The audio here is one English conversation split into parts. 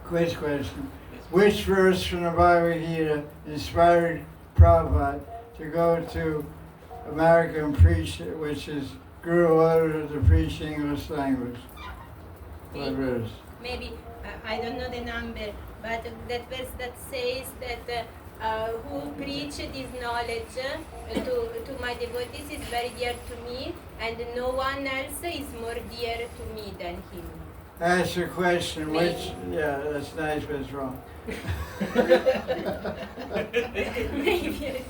quiz question. Which verse from the Bhagavad Gita inspired Prabhupada to go to America and preach, which is Guru ordered to preach English language? What verse? Maybe, I don't know the number, but that verse that says that who preached this knowledge to my devotees is very dear to me, and no one else is more dear to me than him. Ask the question, which, yeah, that's nice, but it's wrong. Maybe.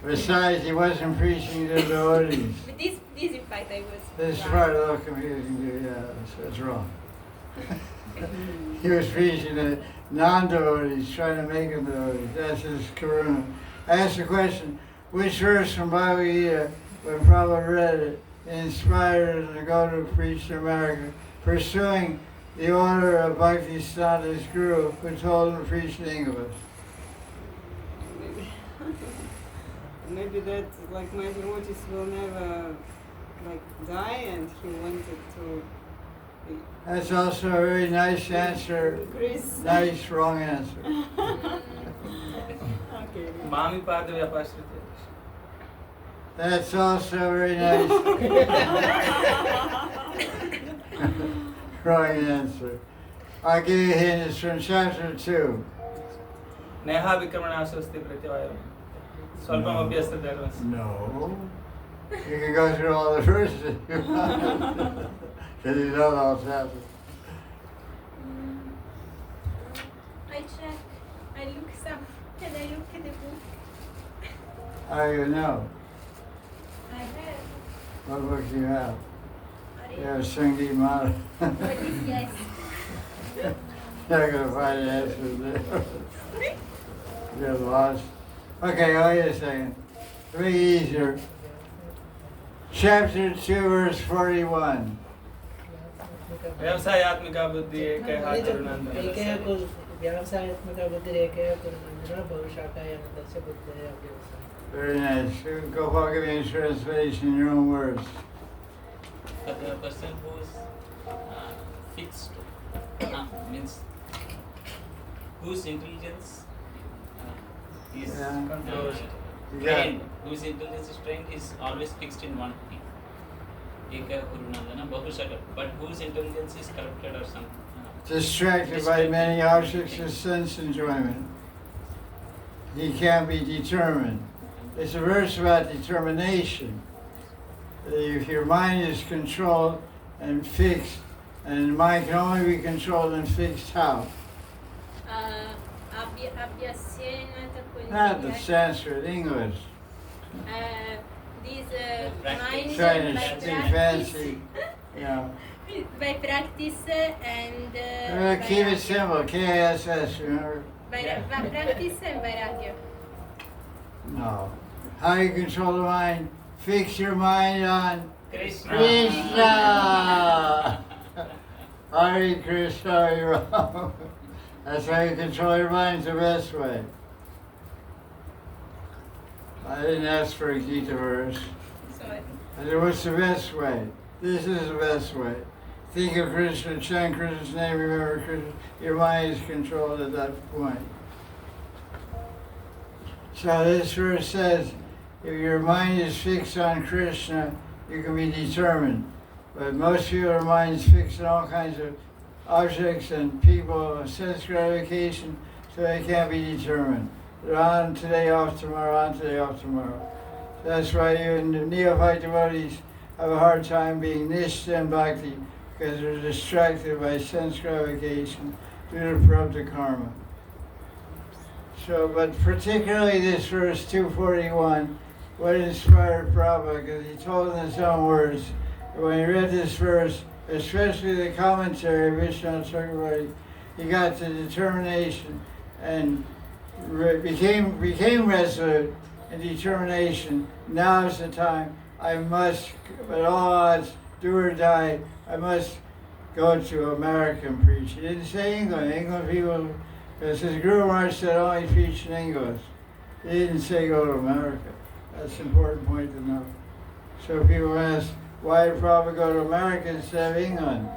Besides, he wasn't preaching to devotees. But this in fact I was. This is probably a little confusing to you, yeah, that's wrong. He was preaching to non-devotees, trying to make them devotees. That's his karuna. Ask the question, which verse from Bhagavad Gita, when Prabhupada read it, inspired him to go to preach to America, pursuing the order of Bhaktisiddhanta's Guru, who told him to preach in English? Maybe that, like, my devotees will never, like, die, and he wanted to... That's also a very nice answer. Chris. Nice, wrong answer. Okay. Mami Padavya. That's also very nice. Wrong answer. I'll give you a hint, it's from chapter 2. Neha Vikramanasasti Pratyavaya. Swalpam Abhyasta Dharmas. No. You can go through all the verses if you want. Because you know all chapters. I check, I look some, and I look at the book. How do you know? I have. What book do you have? Hari You have Sangeet Madan. What is yes? You're not going to find the answer there. You're lost. Okay, wait a second. To make it easier. Chapter 2, verse 41. व्यवसायत्मिका बुद्धि एकैः करुणानन्दः Very nice. Gopal, give me a translation in your own words. The person who is fixed means whose intelligence is trained, whose intelligence is trained is always fixed in one thing. Eka Gurunandana Bahusaka, but whose intelligence is corrupted or something. Distracted by many objects of sense enjoyment. He can't be determined. It's a verse about determination. If your mind is controlled and fixed, and the mind can only be controlled and fixed how? Not the Sanskrit, English. This Trying mind to by speak practice, fancy, you know. by practice and Keep it simple, KSS, remember? by practice and vairagya. No. How do you control the mind? Fix your mind on Krishna. Krishna! Hari Krishna, you're wrong. That's how you control your mind the best way. I didn't ask for a Gita verse. Sorry. I said, what's the best way? This is the best way. Think of Krishna, chant Krishna's name, remember Krishna. Your mind is controlled at that point. So this verse says, if your mind is fixed on Krishna, you can be determined. But most people, their minds fixed on all kinds of objects and people, sense gratification, so they can't be determined. They're on today, off tomorrow, on today, off tomorrow. That's why even the neophyte devotees have a hard time being nishta and bhakti, because they're distracted by sense gratification due to prarabdha karma. So, but particularly this verse 241, what inspired Prabhupada, because he told in his own words, when he read this verse, especially the commentary of Vishwanath Chakravarti, he got the determination and became resolute and determination. Now is the time. I must, at all odds, do or die, I must go to America and preach. He didn't say England. England people, because his Guru Maharaj said only preach in English. He didn't say go to America. That's an important point to know. So people ask, why did Prabhupada go to America instead of England?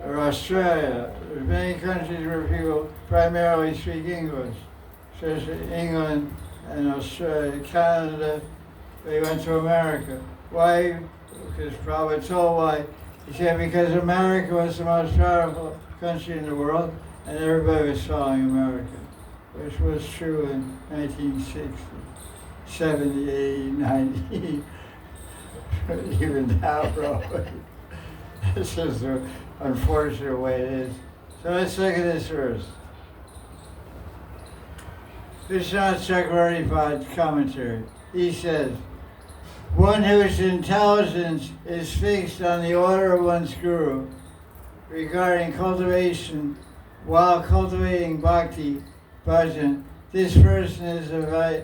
or Australia. There's many countries where people primarily speak English, especially England and Australia, Canada. They went to America. Why? Because Prabhupada told why. He said because America was the most powerful country in the world, and everybody was following America, which was true in 1960, 70, 80, 90, even now, probably. This is the unfortunate way it is. So let's look at this verse. Vishwanath Chakravarti commentary. He says, one whose intelligence is fixed on the order of one's guru regarding cultivation while cultivating bhakti bhajan, this person is a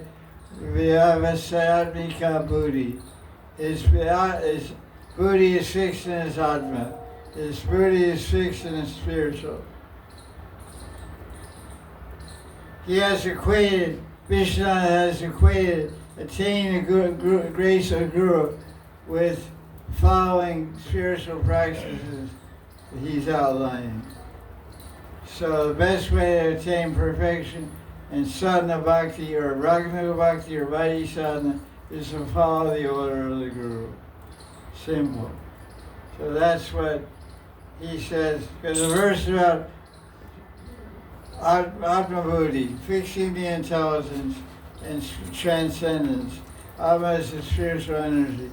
vyavasayatmika buddhi. His buddhi is fixed in his atma. His buddhi is fixed in his spiritual. He has equated, Vishwanath has equated attaining the grace of Guru with following spiritual practices that he's outlining. So the best way to attain perfection in sadhana bhakti or raganuga bhakti or vaidhi sadhana is to follow the order of the Guru. Simple. So that's what he says, because the verse about Atma Buddhi, fixing the intelligence and transcendence. Atma is the spiritual energy.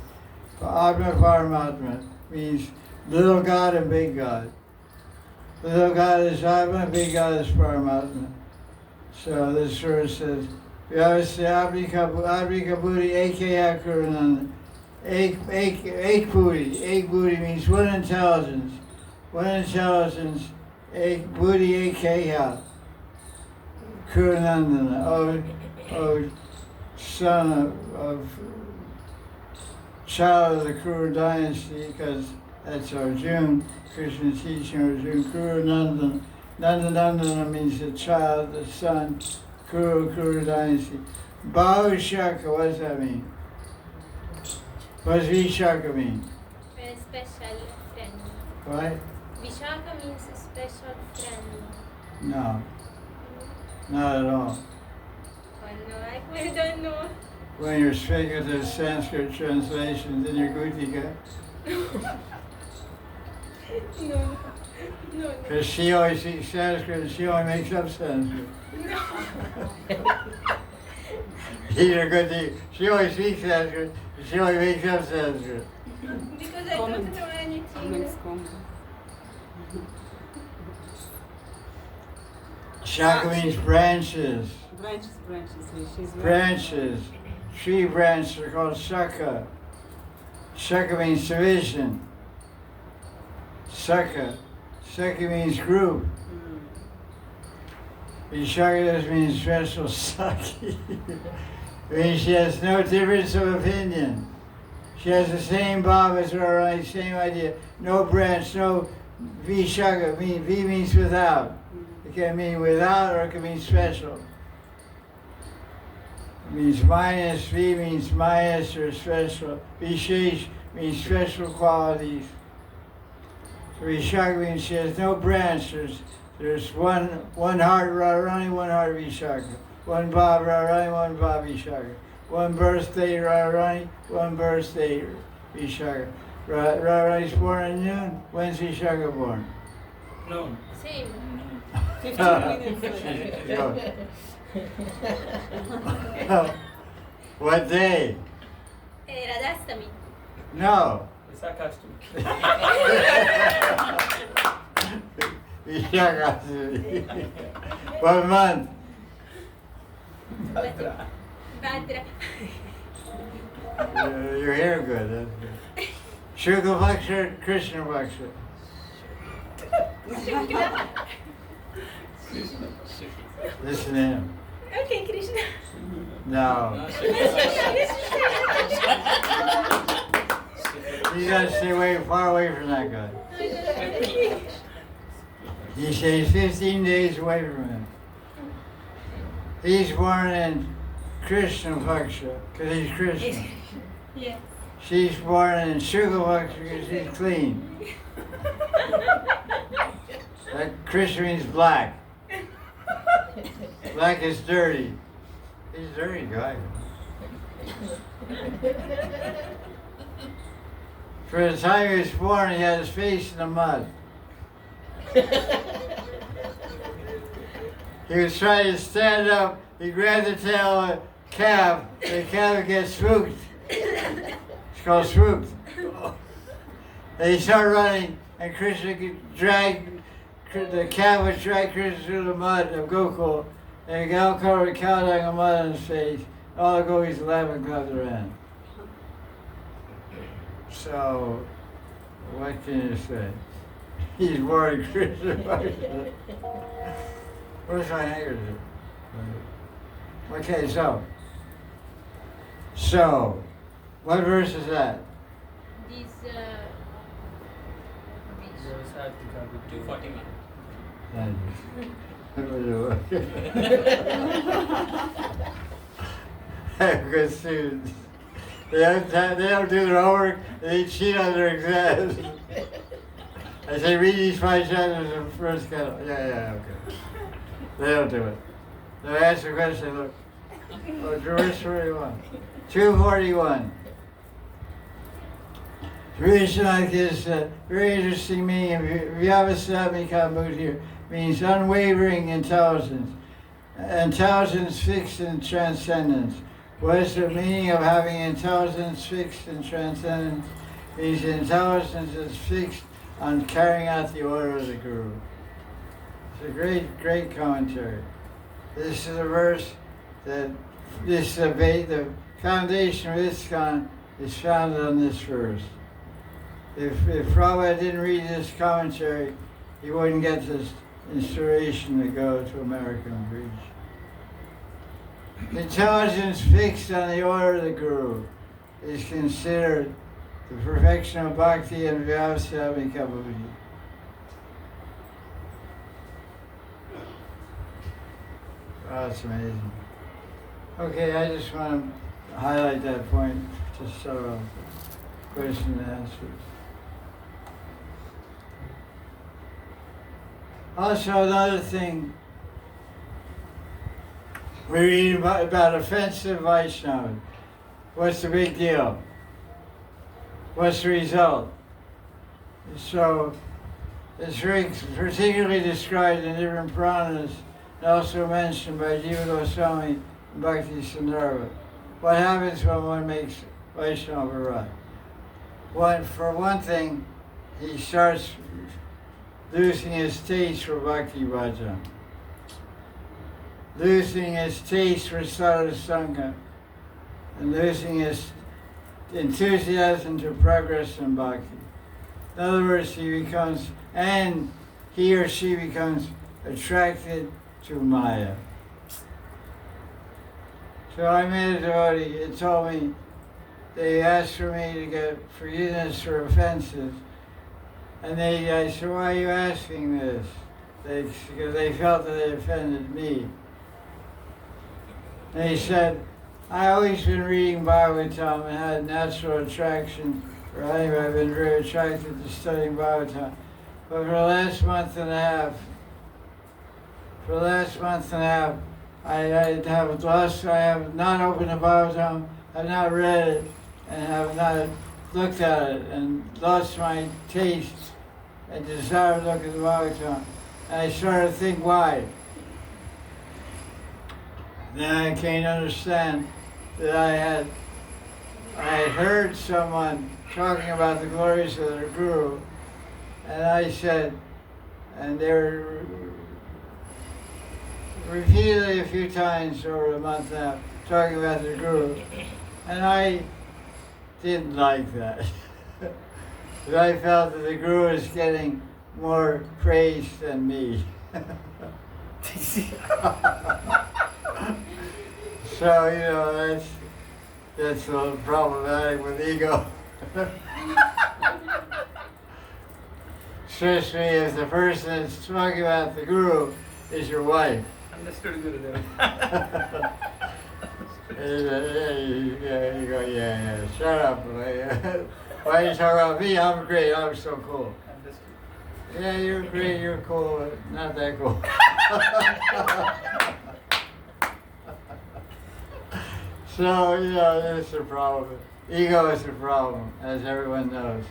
Atma Paramatma means little God and big God. Little God is Atma, big God is Paramatma. So this verse says, Vyavasya Buddhi Ekaya Kurunanda. Ek Buddhi. Ek Buddhi means one intelligence. One intelligence, Ek Buddhi Ekaya Kurunandana. Oh, son of child of the Kuru dynasty, because that's Arjuna, Krishna teaching Arjuna, Kuru Nandana. Nandana means the child, the son, Kuru dynasty. Bhavashaka, what does that mean? What does Vishaka mean? A special friend. What? Vishaka means a special friend. No, not at all. Oh no, I don't know. When you're speaking the Sanskrit translations in your Gutika, No. because she always speaks Sanskrit and she only makes up Sanskrit. Either Gutika, she always speaks Sanskrit and she only makes up Sanskrit. Because I don't know anything. Next comment. Shaka means branches. Branches. She's Branches. Tree branches are called shaka. Shaka means division. Shaka. Shaka means group. Vishaka just means special saki. It means she has no difference of opinion. She has the same bhav as Radharani, same idea. No branch, no Vishaka. V means without. It can mean without or it can mean special. It means minus, V means minus or special. Vishesh means special qualities. So Vishaka means she has no branch. There's one heart Radharani, one heart Vishaka. One Bhav Radharani, one Bhav Vishaka. One birthday Radharani, one birthday Vishaka. Radharani's born in noon. When's Vishaka born? No. Same. 15 minutes later. What day? Radhastami. No. Visakashtami. Vishaka. What month? Bhadra. Bhadra. Your hair good. That's good. Shukla Bhaksha, Krishna Bhaksha. Listen to him. Okay, Krishna. No. You gotta stay far away from that guy. He stays 15 days away from him. He's born in Krishna Bhaksha, because he's Krishna. Yes. She's born in Shukla Bhaksha because she's clean. That Krishna means black. Black is dirty. He's a dirty guy. For the time he was born, he had his face in the mud. He was trying to stand up. He grabbed the tail of a calf. The calf would get swooped. It's called swooped. And he started running, and Krishna could drag, the calf would drag Krishna through the mud of Gokul, and he got covered with cow dung and mud on his face. All the gopis laughed and clapped their hands. So, what can you say? He's more than Krishna. Where's my handkerchief? Okay, so, what verse is that? This, which? 241. Good students. They don't do their homework, they cheat on their exams. I say, read these 5 chapters of first canon. Yeah, okay. They don't do it. They ask the question, look. Oh, verse 41. 241. Vishnath is a very interesting meaning of Vyavasavika mood here. Means unwavering intelligence. Intelligence fixed in transcendence. What is the meaning of having intelligence fixed in transcendence? Means intelligence is fixed on carrying out the order of the Guru. It's a great commentary. This is a verse that the foundation of ISKCON is founded on this verse. If Prabhupada didn't read this commentary, he wouldn't get this inspiration to go to America and preach. Intelligence fixed on the order of the Guru is considered the perfection of bhakti and vyavasavika bhakti. Oh, that's amazing. Okay, I just want to highlight that point to start off with question and answers. Also, another thing, we read about offensive Vaishnavas. What's the big deal? What's the result? So, it's very particularly described in different Puranas, and also mentioned by Jiva Goswami and Bhakti Sandarbha. What happens when one makes Vaishnava right? For one thing, he starts losing his taste for Bhakti Bhajan, losing his taste for sadhana, and losing his enthusiasm to progress in Bhakti. In other words, he or she becomes attracted to Maya. So I met a devotee, it told me, they asked for me to get forgiveness for offenses. And I said, why are you asking this? Because they felt that they offended me. And he said, I've always been reading Bhagavatam and had natural attraction, or anyway, I've been very attracted to studying Bhagavatam. But for the last month and a half, I have not opened the Bhagavatam, have not read it, and have not looked at it, and lost my taste and desire to look at the Bhagavatam. And I started to think why. Then I came to understand that I had heard someone talking about the glories of their Guru, and I said, and they were repeatedly a few times over a month now, talking about their Guru, and I didn't like that. But I felt that the Guru was getting more praise than me. So, that's a little problematic with ego. Especially if the person that's talking about the Guru is your wife. Understood Guru. Yeah, shut up. Why are you talking about me? I'm great, I'm so cool. Understood. Yeah, you're great, you're cool, but not that cool. So, you know, that's the problem. Ego is the problem, as everyone knows.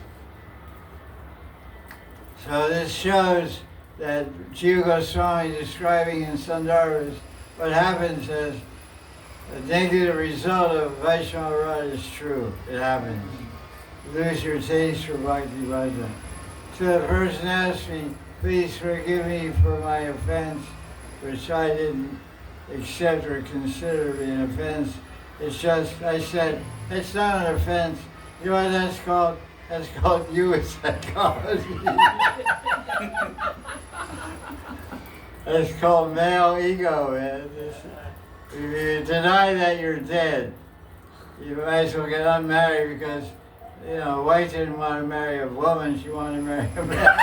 So this shows that Jiva Goswami describing in Sundarbans what happens as a negative result of Vaishnava Radha is true. It happens. You lose your taste for Bhakti Bhajan. So the person asked me, please forgive me for my offense, which I didn't accept or consider to be an offense. It's just, I said, it's not an offense. You know what that's called? That's called you psychology. It's called male ego, man. If you deny that, you're dead. You might as well get unmarried because, you know, a wife didn't want to marry a woman, she wanted to marry a man.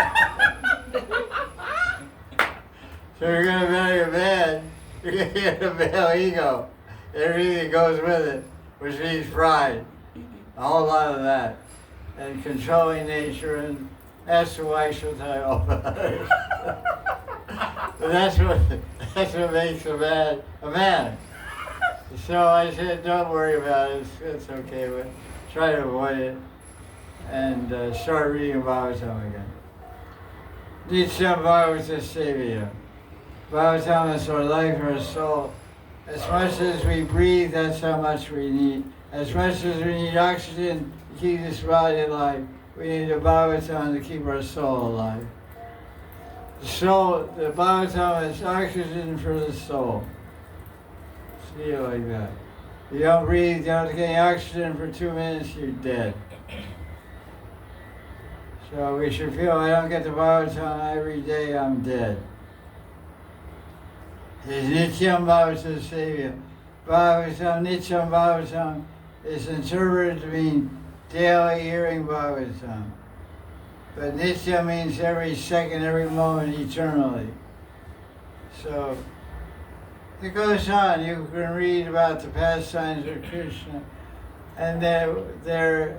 So you're going to marry a man, you're going to get a male ego. Everything goes with it, which means pride. A whole lot of that. And controlling nature, and that's the wife she'll tell you all about it. But that's what makes a man. So I said, don't worry about it, it's okay, but try to avoid it. And start reading Bhagavatam again. Nityam Bhagavata Sevya. Bhagavatam is our life, our soul. As much as we breathe, that's how much we need. As much as we need oxygen to keep this body alive, we need the Bhagavatam to keep our soul alive. The soul, the Bhagavatam is oxygen for the soul. See it like that. You don't breathe, you don't get any oxygen for 2 minutes, you're dead. So we should feel, I don't get the Bhagavatam every day, I'm dead. It's Nityam Bhagavata Sevya. Bhagavatam, Nityam Bhagavatam is interpreted to mean daily hearing Bhagavatam. But Nitya means every second, every moment, eternally. So it goes on. You can read about the pastimes of Krishna, and they're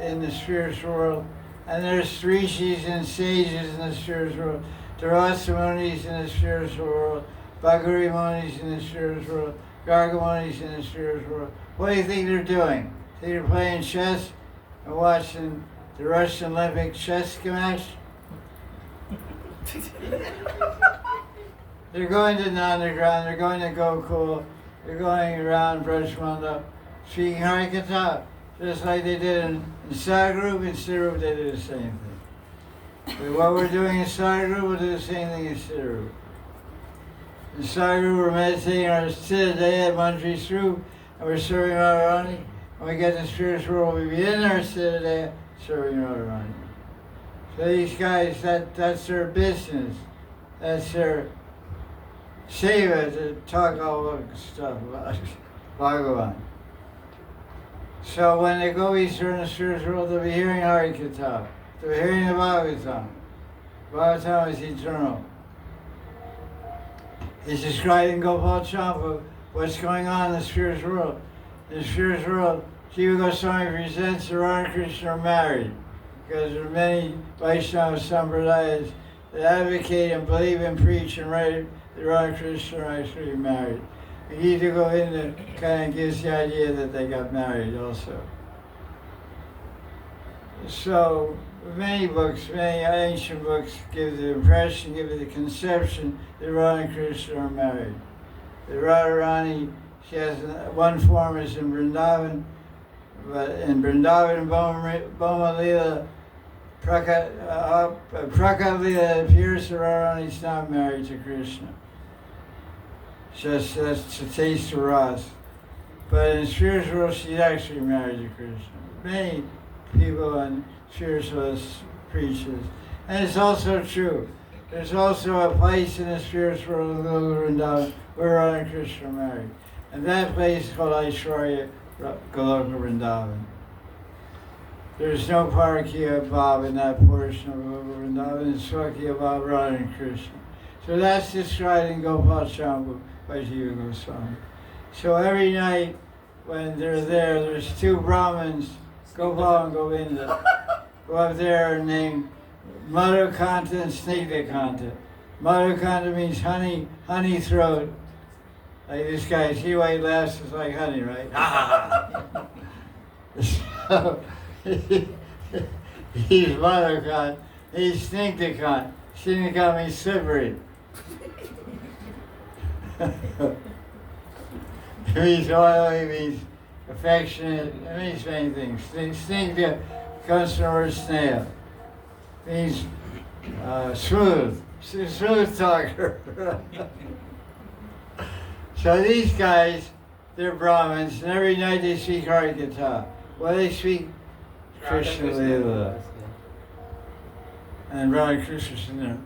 in the spiritual world. And there's rishis and sages in the spiritual world. There are Munis in the spiritual world. Bhagari Munis in the spiritual world. Garga Munis in the spiritual world. What do you think they're doing? Think they're playing chess and watching the Russian Olympic chess match? They're going to Nandagram, they're going to Gokul, they're going around Brajmanda, speaking Hari Katha, just like they did in Sadhguru and Siddharup, they did the same thing. But what we're doing in Sadhguru, we'll do the same thing in Siddharup. In Sadhguru, we're meditating our Siddha at Manjri Srup, and we're serving Radharani. When we get to the spiritual world, we'll be in our Siddha serving Radharani. So these guys, that's their business. That's their seva, to talk all that stuff about Bhagavan. So when they go eastern in the spiritual world, they'll be hearing Hari Katha. They'll be hearing the Bhagavatam. Bhagavatam is eternal. He's describing Gopal Champa, what's going on in the spiritual world. In the spiritual world, Jiva Goswami presents the Radha Krishna are married, because there are many Vaishnava Sampradayas that advocate and believe and preach and write the Radha Krishna are actually married. And Gita Govinda kind of gives the idea that they got married also. So many books, many ancient books give the impression, give the conception that Radha and Krishna are married. The Radharani, she has one form is in Vrindavan, but in Vrindavan and Bhoma Lila, Prakat Lila, it appears that Radharani is not married to Krishna. Just that's to taste the Ras. But in spiritual world, she's actually married to Krishna. Many people and spiritualists preach this. And it's also true. There's also a place in the spiritual world of Vrindavan where Radha and Krishna are married. And that place is called Aishwarya Goloka Vrindavan. There's no Parakya Bhav in that portion of Vrindavan. It's Swakya Bhav, Radha and Krishna. So that's described in Gopal Champa by Jiva Goswami. So every night when they're there, there's two Brahmins, Gopal and Govinda, go up there and Madhukanta and Snigdhakanta. Madhukanta means honey throat. Like this guy, see why he laughs? It's like honey, right? So, he's Madhukanta. He's Snigdhakanta. Snigdhakanta means slippery. It means oily, it means affectionate, it means many things. Snigdha comes from the word snail. It means smooth talker. So these guys, they're Brahmins, and every night they speak Hari Katha. Well, they speak Krishna Lila. And Radha Krishna's in there.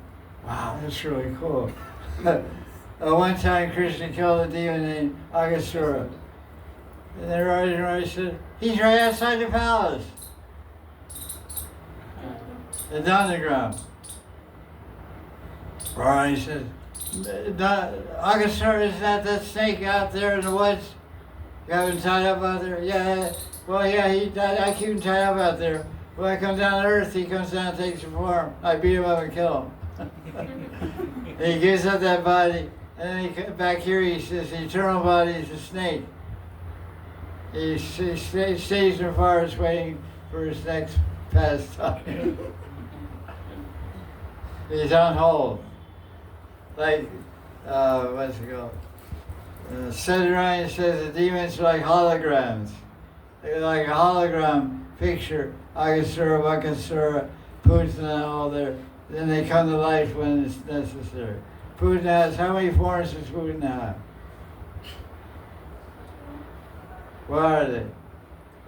Wow, that's really cool. One time Krishna killed a demon named Aghasura. And then Radha said, he's right outside the palace. It's underground. Radha said, Aghasura is not that snake out there in the woods? You have him tied up out there? Yeah. Well, yeah, I keep him tied up out there. When I come down to earth, he comes down and takes a form. I beat him up and kill him. And he gives up that body. And then back here he says the eternal body is a snake. He stays in the forest waiting for his next pastime. He's on hold. Like, what's it called? Sadhana says the demons are like holograms. They're like a hologram picture. Aghasura, Bakasura, Putana, all there. Then they come to life when it's necessary. Putana has, how many forms does Putana have? What are they?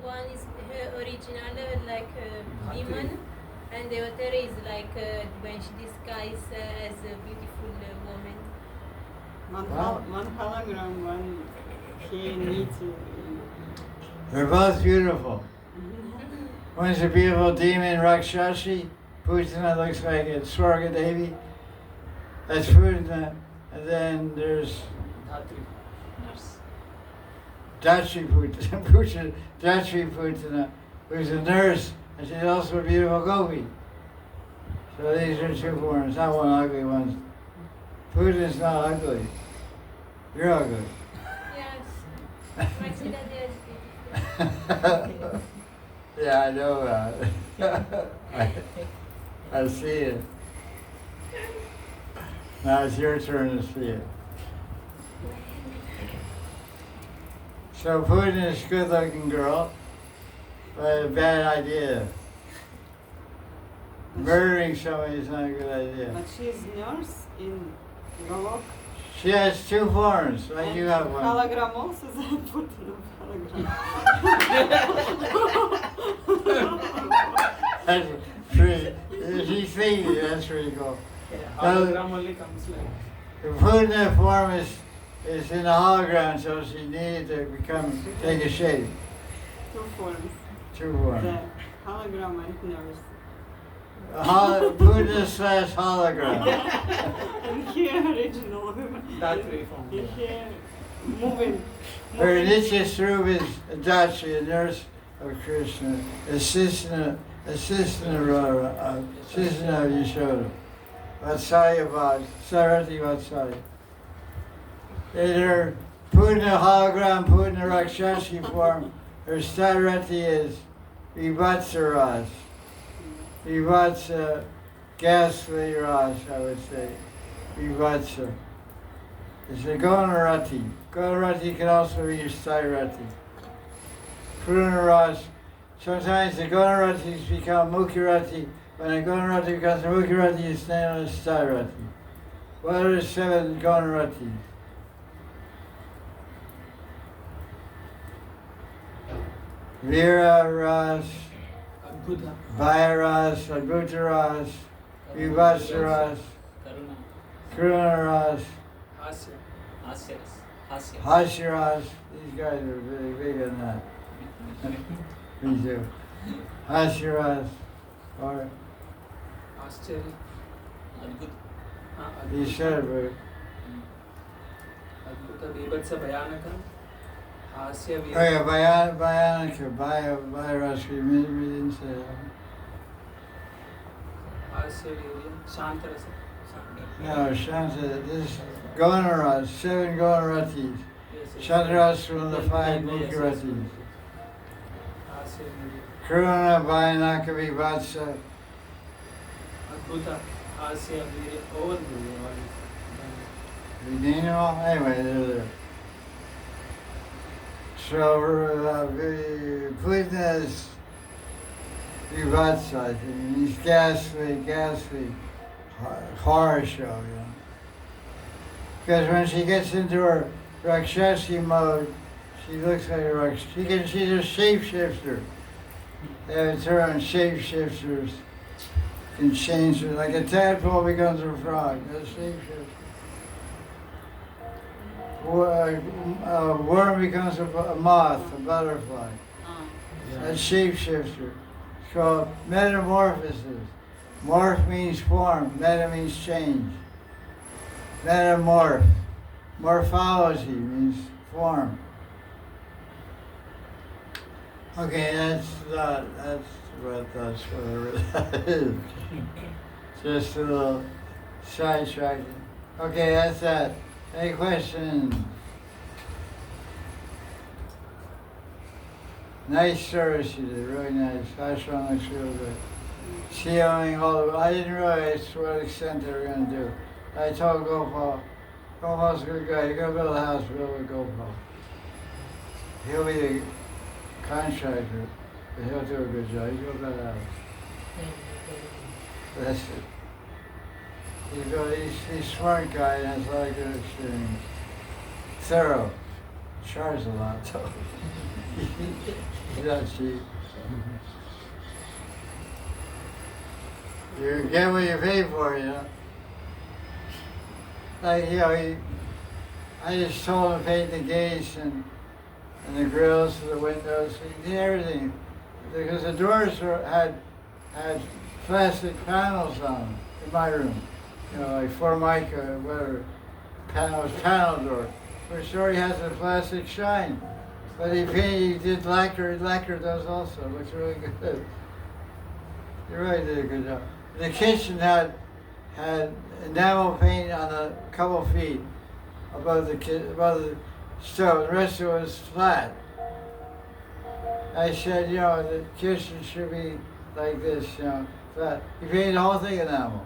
One is her original, like a demon, and the other is like when she disguises as a beautiful woman. One hologram, one he needs to. They're both beautiful. One's a beautiful demon, Rakshashi. Putana looks like a Swarga Devi. That's Putana. And then there's Datri Putana, Datri Putana, who's a nurse, and she's also a beautiful gopi. So these are two forms, not one ugly one. Putana's not ugly. You're ugly. Yes. My sister is beautiful. Yeah, I know that. I see it. Now it's your turn to see it. So Putin is a good-looking girl, but a bad idea. Murdering somebody is not a good idea. But she's nurse in Galok. She has two forms, like you have one. Hologram also is put in hologram. That's pretty, she's thinking, that's pretty cool. Hologram only comes like. The Putana form is in the hologram, so she needed to take a shape. Two forms. Two forms. The hologram and nurse. Putana slash hologram. And here original. That way from Here moving. Her Nitya Swarup is Dachi, a nurse of Krishna, assistant of Yashoda. Vatsalya Vaj, Sarati Vatsalya. In her Putana hologram, Putana Rakshashi form, her Sarati is Vivatsa Raj. Vivatsa, ghastly Raj, I would say. Vivatsa. It's a Gonarati. Gonarati can also be Sairati. Purana Raj. Sometimes the Gonaratis become Mukirati. When a Gonarati becomes a Mukirati, it's known as Sairati. What are the 7 Gonaratis? Vira Ras, Adbhuta. Vaya Ras, Adbhuta Ras, Vivatsa Ras, Karuna Ras, Hasya. Hasya Ras. These guys are really big on that. Me too. Hasya Ras. Or Ascharya. Adbhuta. you said it, but Adbhuta. Bibhatsa Bhayanaka. Hasya. oh yeah, Bhayanaka, Bhaya Ras, we didn't say that. Asya Virya Shantarasa. No, Shanta, this is Gonaras, 7 Gonaratis. Yes. Shantaras from the 5 Yes. Mukaratis. Asya Virya. Karuna, Vayanaka, Vivatsa. Adbhuta. Asya Virya. All Vinino, anyway, they're there. So, Putin is Vivatsa, I think. He's ghastly horror show, you know. Because when she gets into her Rakshasi mode, she looks like a Rakshasi. She's a shapeshifter. They have a term, shapeshifters can change it. Like a tadpole becomes a frog. That's shapeshifter. A worm becomes a moth, a butterfly. That's shapeshifter. It's called metamorphosis. Morph means form, meta means change. Metamorph. Morphology means form. Okay, that's whatever that is. Just a little sidetracking. Okay, that's that. Any questions? Nice service you did, really nice. Ashram looks real good. Sealing all the, I didn't realize to what extent they were going to do. I told Gopal, Gopal's a good guy, you're going to build a house, build with Gopal. He'll be the contractor, but he'll do a good job. He's going to build a house. That's it. He's a smart guy and has a lot of good experience. Thorough. Charges a lot, though. He's not cheap. You get what you pay for, you know. Like, you know, I just told him to paint the gates and the grills for the windows. He did everything. Because the doors had plastic panels on them in my room. You know, like Formica, whatever, panel door. Which already has a plastic shine. But he did lacquer does also. It looks really good. He really did a good job. The kitchen had enamel paint on a couple feet above the stove. The rest of it was flat. I said, you know, the kitchen should be like this, you know, flat. He painted the whole thing enamel,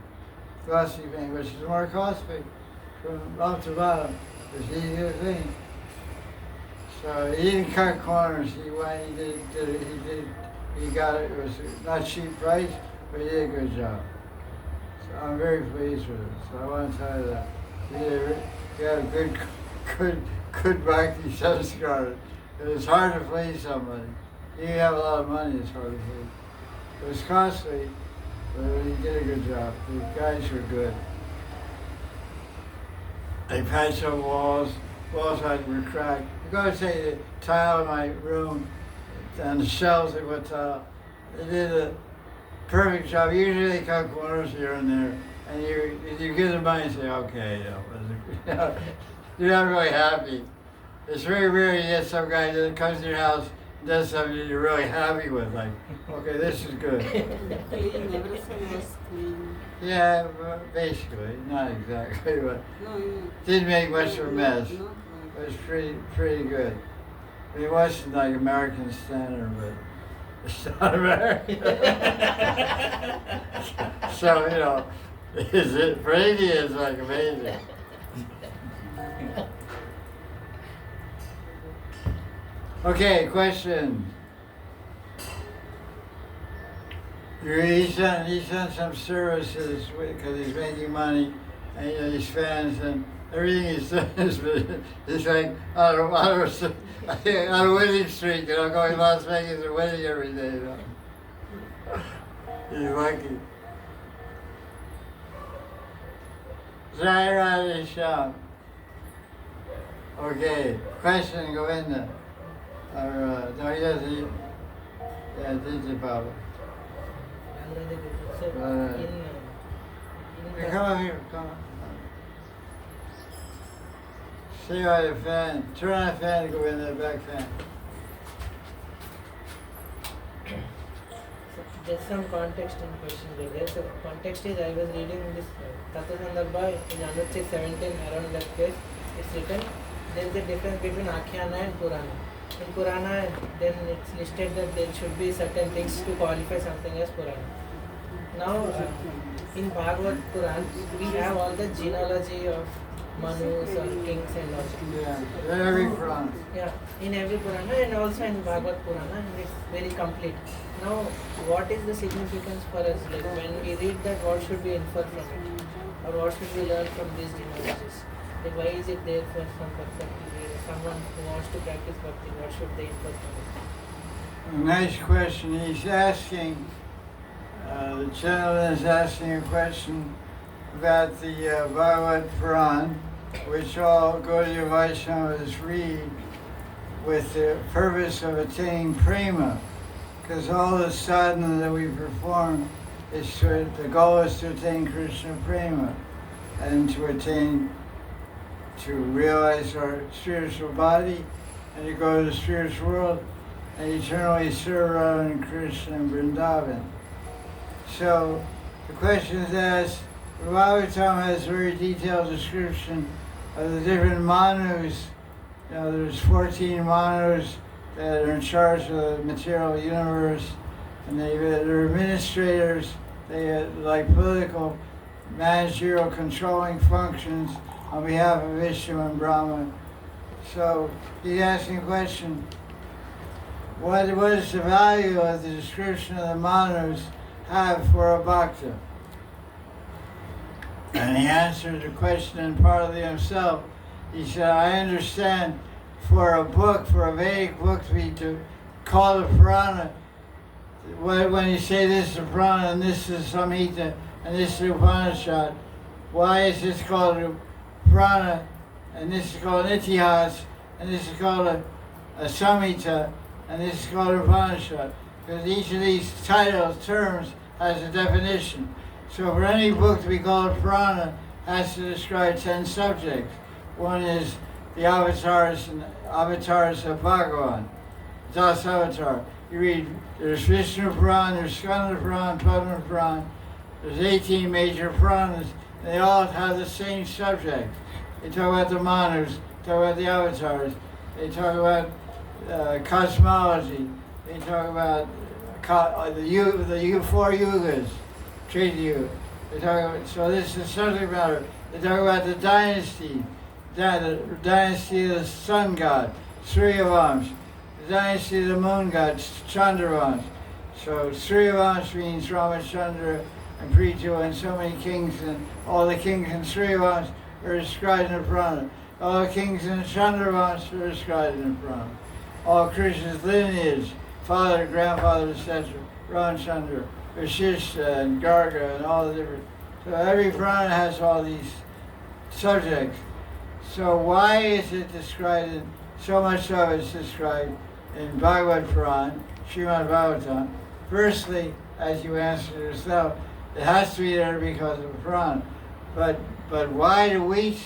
glossy paint, which is more costly from top to bottom. It's an easier thing. So he didn't cut corners. He got it. It was not cheap price, but he did a good job. So I'm very pleased with it. So I want to tell you that you had a good bhakti sanskar. It was hard to please somebody. You have a lot of money, it's hard to please. It was costly, but he did a good job. The guys were good. They patched up walls were cracked. You go and say the tile in my room, and the shelves they put tile. They did a perfect job. Usually they cut corners here and there, and you give them money and say, okay, you know, you're not really happy. It's very rare you get some guy that comes to your house and does something that you're really happy with, like, okay, this is good. Clean, everything was clean. Yeah, basically, not exactly, but No, yeah. didn't make much of a mess. Not It was pretty good. It wasn't like American standard, but it's not American. So, you know, is it for India? It's like amazing. Okay, question. He's done some services because he's making money, and you know, he spends, and everything he's done is he's like on a winning streak, you know, going to Las Vegas and winning every day, you know. He's lucky. Jaya Jaya Sri Radhe. Okay, question, Govinda. Or, no, he doesn't. Yeah, did you, Baba? Hey, come on here, come on. See why the fan, turn on the fan and go in the back fan. there's some context in question there. So context is I was reading this Katha Sandarbha in Anuchit 17 around that place. It's written there's a difference between Akhyana and Purana. In Purana, then it's listed that there should be certain things to qualify something as Purana. Now, in Bhagavad Puran, we have all the genealogy of Manus or kings and all. Yeah, every Purana. Yeah, in every Purana and also in Bhagavad Purana, and it's very complete. Now, what is the significance for us? Like when we read that, what should we infer from it? Or what should we learn from these genealogies? Like why is it there for some perspective? Someone who wants to practice bhakti, what should they infer from it? Nice question. He's asking, the gentleman is asking a question about the Bhagavad Puran, which all Gaudiya Vaisnavas read with the purpose of attaining prema, because all the sadhana that we perform is the goal is to attain Krishna prema and to realize our spiritual body and to go to the spiritual world and eternally serve Radha and Krishna and Vrindavan. So the question is asked, the Bhagavatam has a very detailed description of the different manus. You know, there's 14 manus that are in charge of the material universe, and they're administrators, they have like political, managerial controlling functions on behalf of Vishnu and Brahma. So he's asking a question, what is the value of the description of the manus have for a bhakta? And he answered the question in partly himself. He said, I understand for a book, for a Vedic book to call a Purana, when you say this is a Purana and this is Samhita and this is Upanishad, why is this called a Purana and this is called an Itihas and this is called a Samhita and this is called an Upanishad? Because each of these titles, terms, has a definition. So for any book to be called a Purana, it has to describe 10 subjects. One is the avatars of Bhagavan, Das Avatar. You read, there's Vishnu Puran, there's Skanda Puran, Padma Puran, there's 18 major Puranas, and they all have the same subject. They talk about the manus, talk about the avatars, they talk about cosmology, they talk about the four yugas, Treta Yuga. They talk about, so this is subject matter. They talk about the dynasty of the sun god, Suryavamsh, the dynasty of the moon god, Chandravamsh. So Suryavamsh means Ramachandra and Prithu and so many kings, and all the kings in Suryavamsh are described in the Purana. All the kings in Chandravamsh are described in the Purana. All Krishna's lineage, father, grandfather, etc., Ramachandra, Vashishtha and Garga and all the different. So every Purana has all these subjects. So why is it described, so much of it's described in Bhagavad Puran, Srimad Bhagavatam? Firstly, as you answered yourself, it has to be there because of the Puran. But why do we,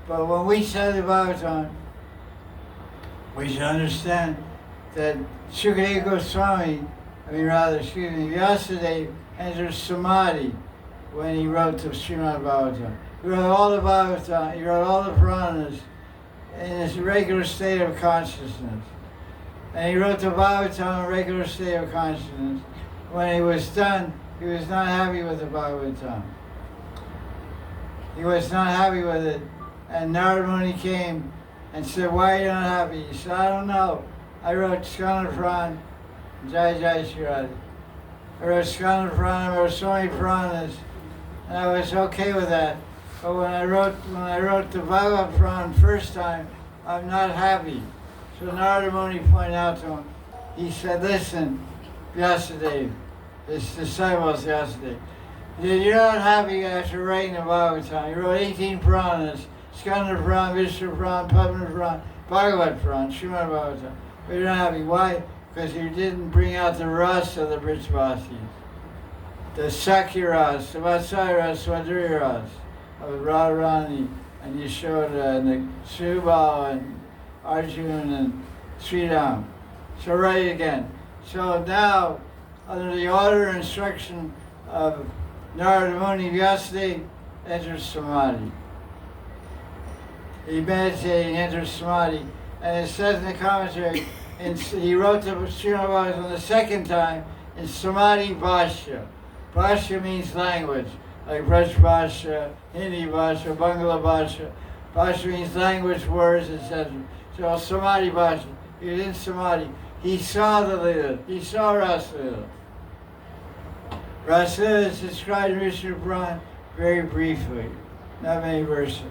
but when we say the Bhagavatam, we should understand that Sukadeva Goswami, Vyasadeva entered Samadhi when he wrote the Srimad Bhagavatam. He wrote all the Bhagavatam, he wrote all the Puranas in his regular state of consciousness. And he wrote the Bhagavatam in a regular state of consciousness. When he was done, he was not happy with the Bhagavatam. He was not happy with it. And Narada Muni came and said, why are you not happy? He said, I don't know. I wrote Skanda Puran, Jaya Jaya Sri Radhe. I wrote Skanda Puran, I wrote so many Puranas, and I was okay with that. But when I wrote the Bhagavad Puran first time, I'm not happy. So Narada Muni pointed out to him, he said, listen, Vyasadeva, his disciple Vyasadeva, he said, you're not happy after writing the Bhagavatam. You wrote 18 Puranas, Skanda Puran, Vishnu Puran, Padma Puran, Bhagavad Puran, Srimad Bhagavatam. But you're not happy. Why? Because you didn't bring out the ras of the Brajvasis, the Sakya ras, the Vatsaya ras, the Madhurya ras of Radharani, and Yashoda, and the Subal, and Arjuna, and Sri Ram. So write it again. So now under the order and instruction of Narada Muni, Vyasadeva enters Samadhi. He meditated and entered Samadhi. And it says in the commentary, he wrote the Srimad Bhagavatam the second time in Samadhi Bhashya. Bhashya means language, like Braj Bhashya, Hindi Bhashya, Bangla Bhashya. Bhashya means language, words, etc. So Samadhi Bhashya, he was in Samadhi. He saw the Leela, he saw Rasa Leela. Rasa Leela is described in Vishnu Puran very briefly, not many verses.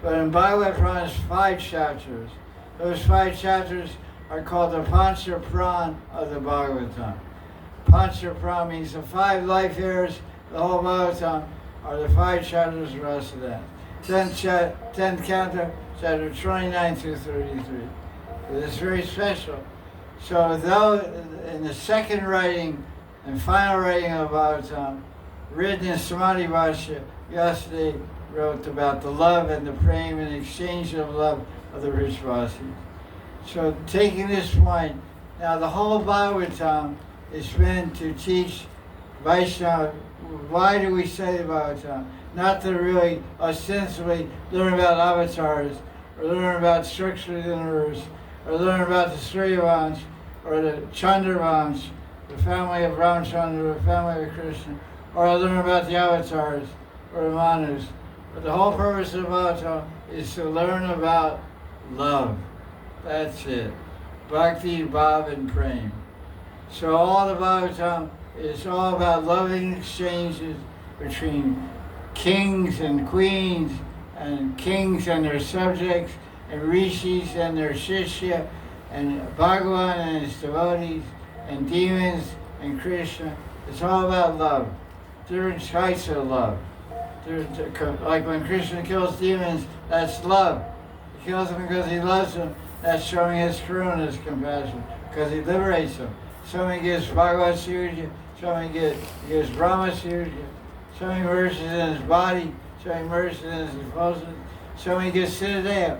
But in Bhagavad Puran, there's 5 chapters. Those 5 chapters are called the Pancha Pran of the Bhagavatam. Pancha Pran means the 5 life airs, the whole Bhagavatam are the 5 chapters of Rasa Leela. 10th canto, chapter 29 through 33. It's very special. So though in the second writing and final writing of Bhagavatam, written in Samadhi Bhashya, Vyasadeva wrote about the love and the prema and exchange of love of the Vrishvasis. So taking this point, now the whole Bhagavatam is meant to teach Vaishnava. Why do we say the Bhagavatam? Not to really ostensibly learn about avatars, or learn about structure of the universe, or learn about the Suryavans, or the Chandravans, the family of Ramchandra, the family of Krishna, or learn about the avatars, or the Manus. But the whole purpose of Bhagavatam is to learn about love. That's it. Bhakti, Bhav, and Prem. So all the Bhagavatam is all about loving exchanges between kings and queens, and kings and their subjects, and rishis and their shishya, and Bhagavan and his devotees, and demons and Krishna. It's all about love. Different types of love. Like when Krishna kills demons, that's love. He kills them because he loves them. That's showing his karuna, his compassion, because he liberates them. Somebody gives Bhagavad Surya, somebody gives Brahma Surya, somebody immerses in his body, somebody immerses in his expulsion, somebody gives Siddhanta.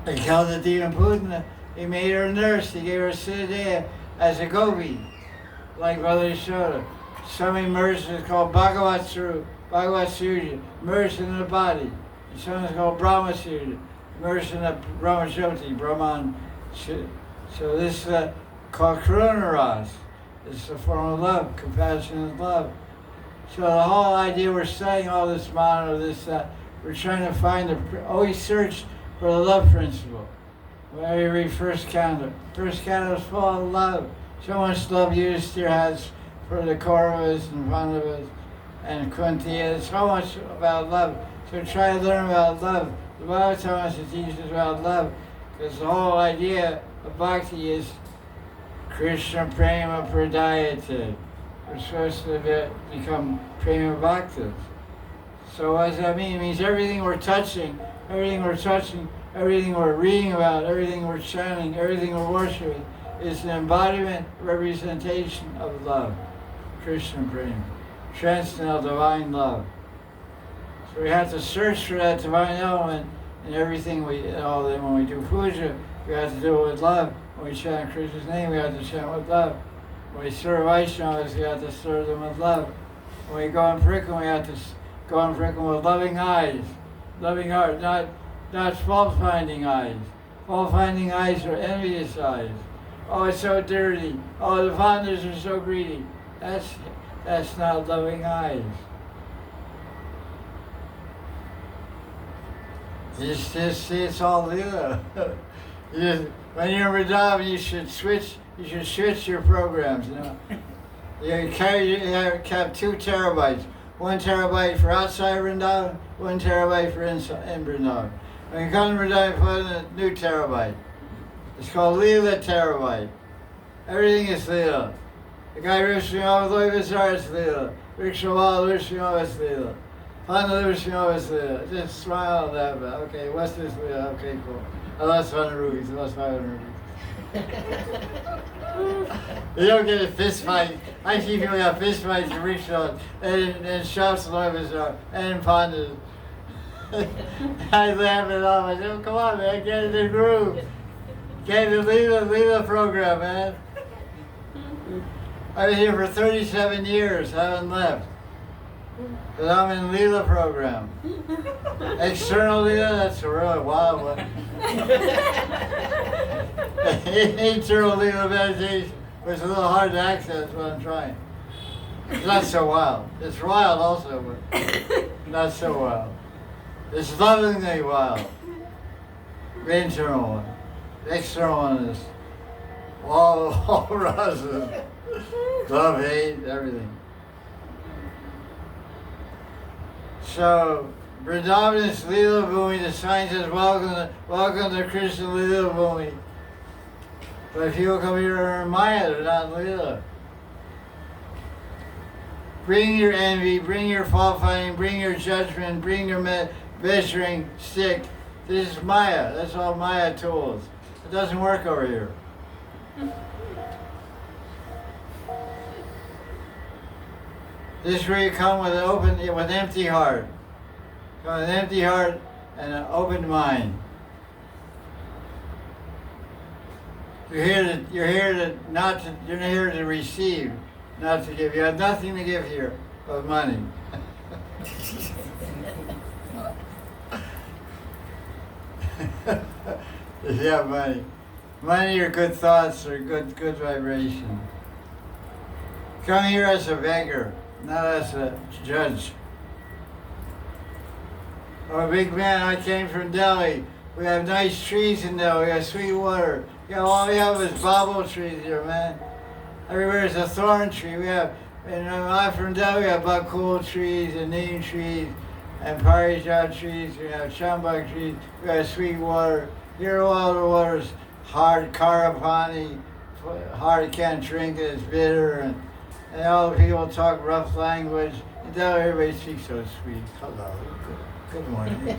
He killed the demon Putana. He made her a nurse. He gave her Siddhanta as a gopi, like Brother Yashoda. Some immersion is called Bhagavad Surya, immersed in the body. And some is called Brahma Surya, immersed in the Brahma Jyoti, Brahman. So this is called Karuna Ras. It's a form of love, compassionate love. So the whole idea we're studying all this mantra, we're trying to find always search for the love principle. When we read first canto is full of love. So much love Yudhishthira has for the Kauravas and Pandavas and Kunti. It's so much about love. So try to learn about love. The Bhagavatam is to teach us about love, because the whole idea of bhakti is Krishna Prema Pradayate. We're supposed to become Prema Bhaktas. So what does that mean? It means everything we're touching, everything we're reading about, everything we're chanting, everything we're worshiping is an embodiment, representation of love. Krishna Prema. Transcendental divine love. So we have to search for that divine element in everything when we do puja, we have to do it with love. When we chant Krishna's name, we have to chant with love. When we serve Vaishnavas, we have to serve them with love. When we go on frickin, we have to go on frickin with loving eyes, loving heart, not fault-finding eyes. Fault-finding eyes are envious eyes. Oh, it's so dirty. Oh, the founders are so greedy. That's not loving eyes. It's all Leela. When you're in Vrindavan, you should switch your programs, you know. You have 2 terabytes. 1 terabyte for outside Vrindavan, 1 terabyte for in Vrindavan. When you come to Vrindavan, put in a new terabyte. It's called Leela terabyte. Everything is Leela. The guy rips me off with Loivazar, it's Leela. Rikshaval rips me off, it's Leela. Panda rips me off, it's Leela. Just smile at that, but okay, what's this Leela? Okay, cool. I lost 100 rupees, I lost 500 rupees. You don't get a fist fight. I see people have fist fights in rickshaws and shops like Loivazar and in Pandas. I laugh it off. I said, oh, come on, man, get in the groove. Get in the Leela program, man. I've been here for 37 years, haven't left. Because I'm in Leela program. External Leela, that's a really wild one. Internal Leela meditation, which is a little hard to access, what I'm trying. It's not so wild. It's wild also, but not so wild. It's lovingly wild. The internal one. The external one is all roses. Love, hate, everything. So, Vrindavan is Leela Bhumi. The sign says, welcome to Krishna Leela Bhumi. But if people come here and are Maya, they're not Leela. Bring your envy, bring your fault finding, bring your judgment, bring your measuring stick. This is Maya. That's all Maya tools. It doesn't work over here. This is where you come with an empty heart. Come with an empty heart and an open mind. You're here to receive, not to give. You have nothing to give here but money. If you have money or good thoughts or good vibration. Come here as a beggar, not as a judge. I'm a big man. I came from Delhi. We have nice trees in Delhi. We have sweet water. All we have is bobble trees here, man. Everywhere is a thorn tree. I'm from Delhi. We have bakul trees and neem trees and parijat trees. We have shambak trees. We have sweet water. Here all the water is hard, karapani. Hard, can't drink it. It's bitter. And all the people talk rough language. In Delhi, everybody speaks so sweet. Hello. Good morning.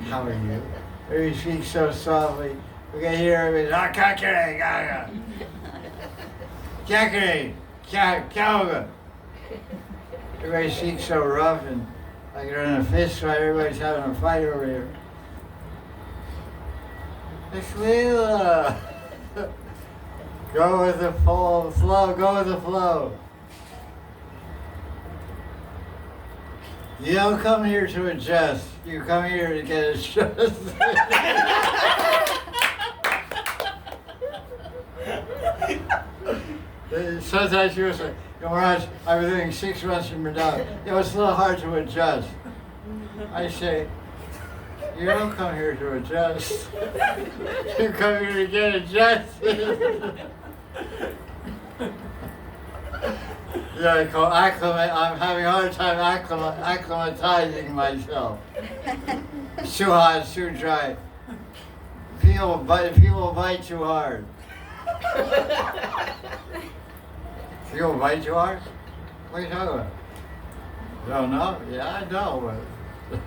How are you? Everybody speaks so softly. We can hear everybody, kakare, gaga. Kakare, kya. Everybody speaks so rough and like they're in a fist fight. Everybody's having a fight over here. It's Leela. Go with the flow, go with the flow. You don't come here to adjust. You come here to get adjusted. Sometimes people say, Maharaj, I was doing 6 months in Madan. It was a little hard to adjust. I say, you don't come here to adjust. You come here to get adjusted. Yeah, I call acclimate. I'm having a hard time acclimatizing myself. It's too hot, it's too dry. People bite too hard. People bite too hard? What are you talking about? You don't know? Yeah, I know. But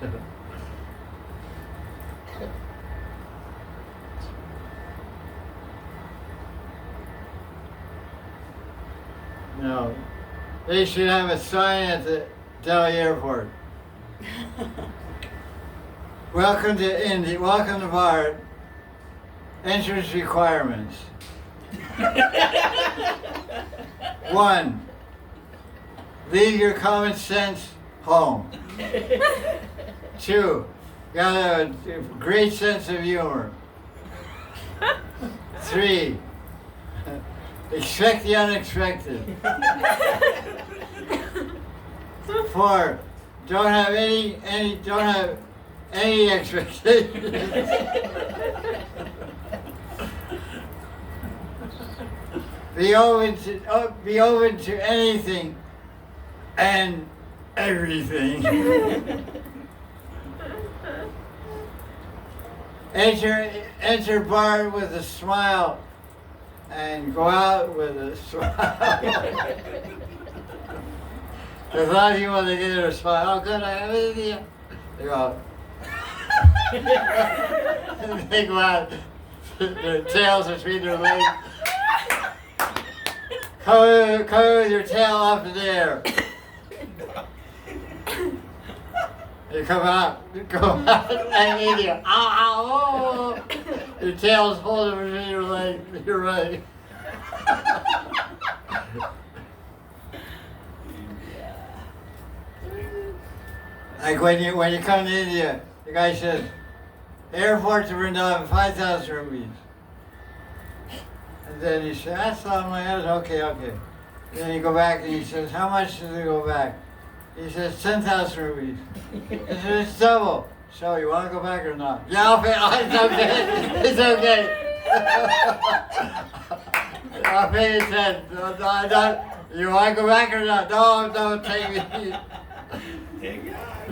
no. They should have a sign at the Delhi airport. Welcome to India. Welcome to Bharat. Entrance requirements. 1. Leave your common sense home. 2. You gotta have a great sense of humor. 3. Expect the unexpected. 4. Don't have any expectations. Be open to anything and everything. Enter bar with a smile and go out with a smile. There's a lot of people when they get their smile, oh good, I have an idea. They go out. And they go out, their tails between their legs. Come with your tail up in the air. You come out, and idiot. Ow, ow, oh. Your tail's holding between your legs. You're right. Like when you come to India, the guy says, airport to Vrindavan, 5,000 rupees. And then he said, that's all my house. Okay. Then you go back and he says, how much does it go back? He says, 10,000 rupees. I said, it's double. So you want to go back or not? Yeah, I'll pay. Oh, it's okay. I'll pay you 10. No, you want to go back or not? No, don't take me.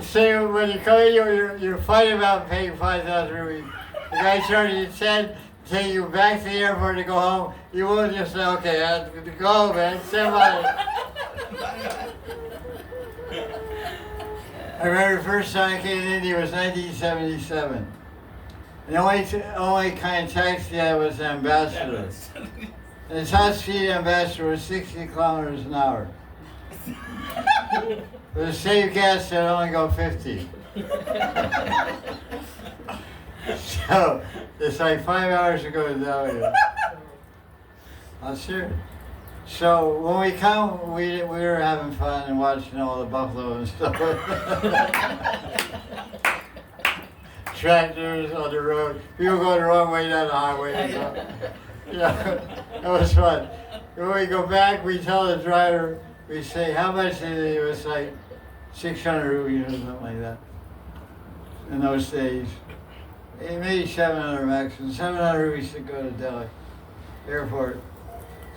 See, when you come in, you're fighting about paying 5,000 rupees. The guy charges you 10, take you back to the airport to go home. You won't just say, okay, I have to go, man. Send money. I remember the first time I came to India was 1977. The only kind of taxi I had was an ambassador. And the top speed ambassador was 60 kilometers an hour. With the same gas, I'd only go 50. So, it's like 5 hours to go to Delhi. I'm serious. So, when we come, we were having fun and watching all the buffalo and stuff. Tractors on the road. People going the wrong way down the highway and stuff. It was fun. When we go back, we tell the driver, we say, how much is it? It was like 600 rupees or something like that. In those days. Maybe 700 maximum. 700 rupees to go to Delhi airport.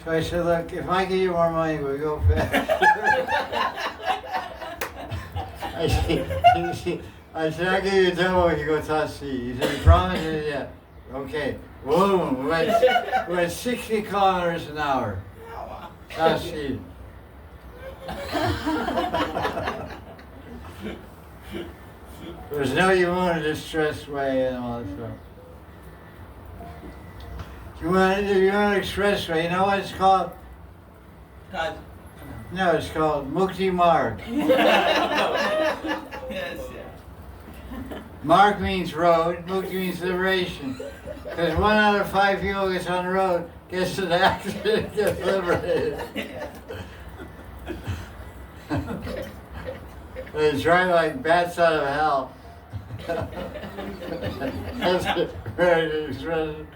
So I said, look, if I give you more money, we'll go faster. I said, I'll give you double if you go top speed. He said, you promise? I said, yeah. Okay. Boom. We went 60 kilometers an hour. Top speed. There's no Yamuna Expressway and all that stuff. Yamuna Expressway, you know what it's called? Raj. No, it's called Mukti Marg. Yes, Marg means road, Mukti means liberation. Because 1 out of 5 people gets on the road, gets in an accident, gets liberated. They drive like bats out of hell. That's a very good expression.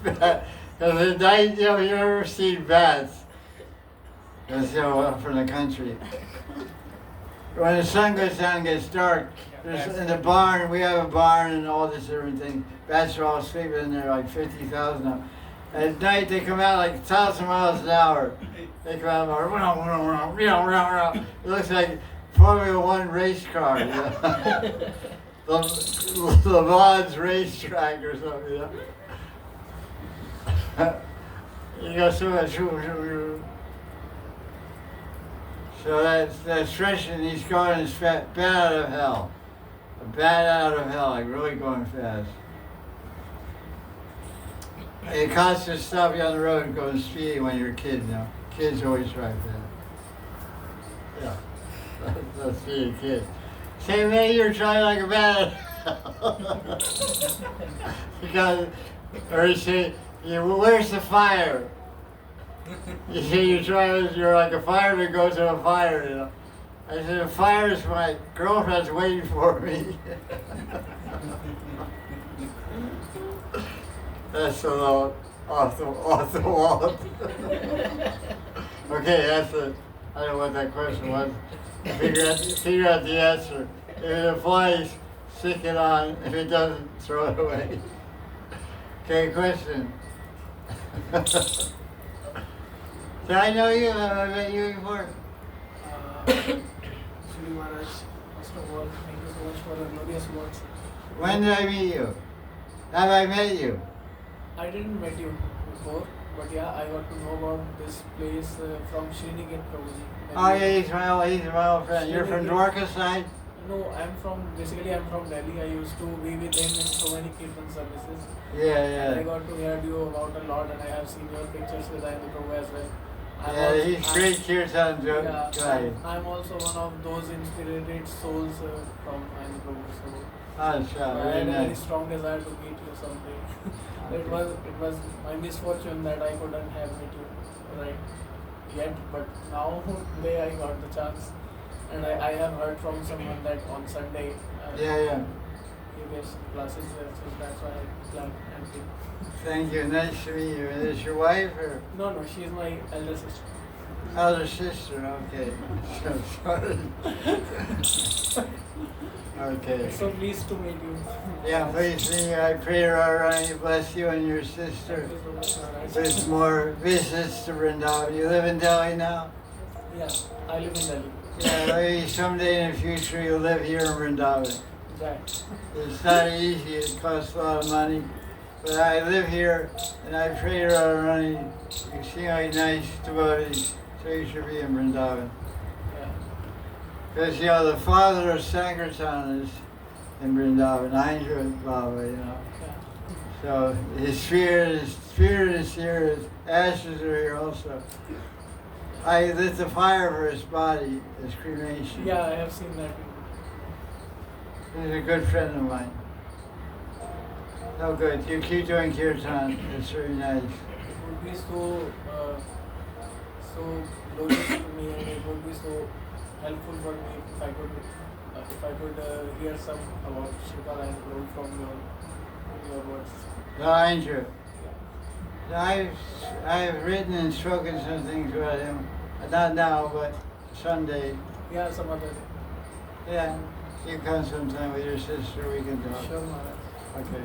Because at night, you ever seen bats? Because, from the country. When the sun goes down and gets dark, there's, in the barn, we have a barn and all this different thing. Bats are all sleeping in there, like 50,000 of them. At night, they come out like 1,000 miles an hour. They come out about, it looks like Formula One race car, the Madan's racetrack or something, You go so much. So that expression, he's going as bat out of hell. A bat out of hell, like really going fast. It costs to stop you on the road and go speeding when you're a kid, Kids always drive fast. Yeah. That's being a kid. Say, man, you're trying like a bat. Because, or you say, where's the fire? You say you're like a fireman goes to a fire, I said, the fire is my girlfriend's waiting for me. That's a little off the wall. Okay, that's it. I don't know what that question was. Figure out the answer. If it applies, stick it on. If it doesn't, throw it away. Okay, question. Did I know you? Have I met you before? Shri Maharaj, first of all, thank you so much for the glorious words. When did I meet you? Have I met you? I didn't met you before, but yeah, I got to know about this place from Sriniket Prabhuji. Oh yeah, he's my old friend. You're from Dwarka side? No, I'm from Delhi. I used to be with him in so many kirtan services. Yeah. And I got to hear you about a lot, and I have seen your pictures with Ayanda Prabhu as well. He's great kirtan guy. I'm also one of those inspirited souls from Ayanda Prabhu. So Oh, I sure. had Very a very nice. strong desire to meet you someday. It was my misfortune that I couldn't have met you right yet, but now today I got the chance, And I have heard from someone that on Sunday Yeah. you get some classes there, so that's why I planned and came. Thank you. Nice to meet you. Is this your wife or No, she is my elder sister. elder sister? Okay. So, okay. So pleased to meet you. Yeah, please meet you. I pray Radharani bless you and your sister Thank you so much, Maharaj. with more visits to Vrindavan. You live in Delhi now? Yeah, I live in Delhi. Yeah, maybe someday in the future you'll live here in Vrindavan. Right. It's not easy, it costs a lot of money. But I live here and I pray Radharani. You seem like nice devotees, so you should be in Vrindavan. Yeah. Because, the father of Sankirtan is in Vrindavan, Indra Baba, Yeah. So his spirit is here, his ashes are here also. I lit the fire for his body as cremation. Yeah, I have seen that. He's a good friend of mine. Oh, good. You keep doing kirtan. It's very nice. It would be so glorious to me, and it would be so helpful for me if I could hear some about Shikala and Prabhu from your words. Indra. I've written and spoken some things about him. Not now, but Sunday. Yeah, some other day. Yeah. You come sometime with your sister, we can talk. Sure, Maharaj. Okay.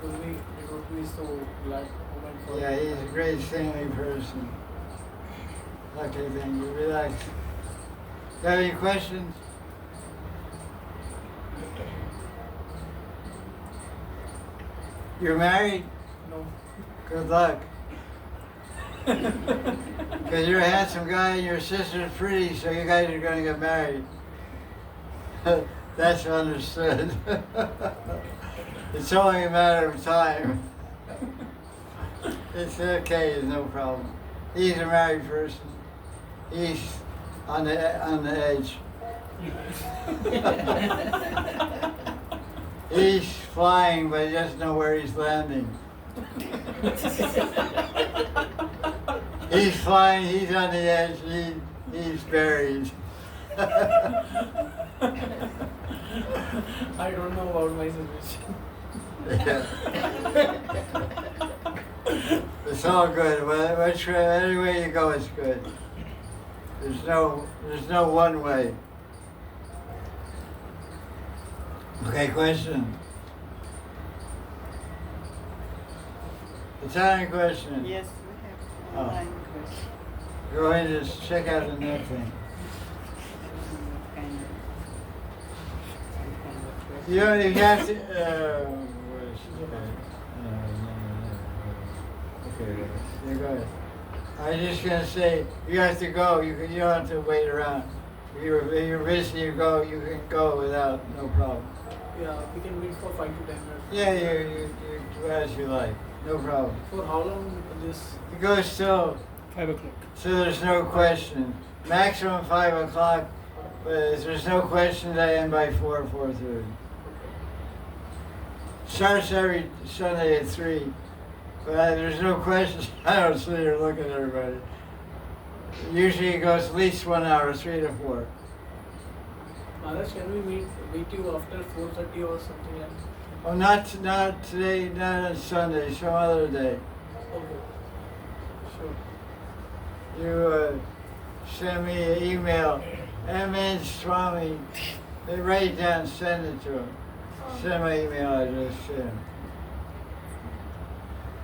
It would be so glad moment for Yeah, me. he's a great saintly person. Okay, thank you. Relax. Got any questions? You're married? No. Good luck. Because you're a handsome guy and your sister's pretty, so you guys are going to get married. That's understood. It's only a matter of time. It's okay, it's no problem. He's a married person. He's on the edge. He's flying, but he doesn't know where he's landing. He's flying, he's on the edge, he's buried. I don't know about my situation. Yeah. It's all good. Any way you go, it's good. There's no one way. Okay, question. Italian question. Yes, we have online question. Go ahead and just check out the net thing. You have to. Okay, you go ahead. I was just gonna say you have to go. You don't have to wait around. If you're busy, you can go without no problem. Yeah, we can wait for 5 to 10 minutes. Yeah, you do as you like, no problem. For how long this? It goes till 5 o'clock. so there's no question. Maximum 5 o'clock, but if there's no questions, I end by 4:30. Starts every Sunday at 3, but there's no questions. I don't sit here looking at everybody. Usually it goes at least 1 hour, 3 to 4. Maharaj, can we meet you after 4:30 or something like that? Oh, not today, not on Sunday, some other day. Okay. Sure. You send me an email, Mahanidhi Swami. They write it down, send it to him. Send my email address to him.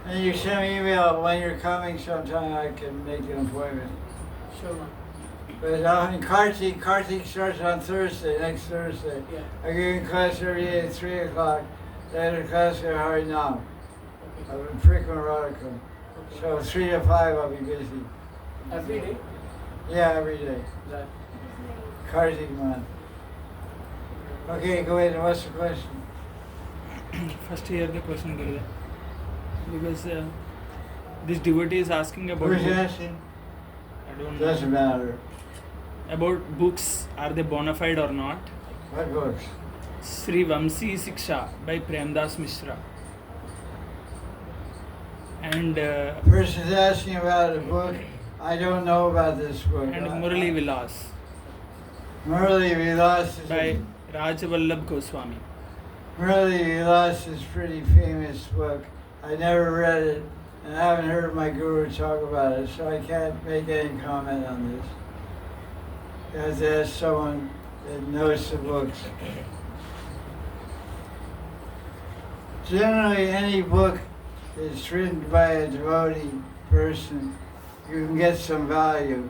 And you send me email when you're coming sometime, I can make an appointment. Sure, ma'am. But in Kartik starts on Thursday, next Thursday. Yeah. I give a class every day at 3 o'clock. Then a class at Hari Katha. Okay. I'm in frequent Radha Kunda. Okay. So 3 to 5 I'll be busy. Every day? Yeah, every day. Right. Kartik month. Okay, go ahead. What's the question? First hear the question, Gurudev. Because this devotee is asking about Who's books. asking? I don't Doesn't know. matter. About books, are they bona fide or not? What books? Sri Vamsi Siksha by Premdas Mishra. And Person's asking about a book. I don't know about this book. Murali Vilas. Murali Vilas is by Rajavallabh Goswami. Murali Vilas is a pretty famous book. I never read it, and I haven't heard my guru talk about it, so I can't make any comment on this. You have to ask someone that knows the books. Generally, any book that's written by a devotee person, you can get some value.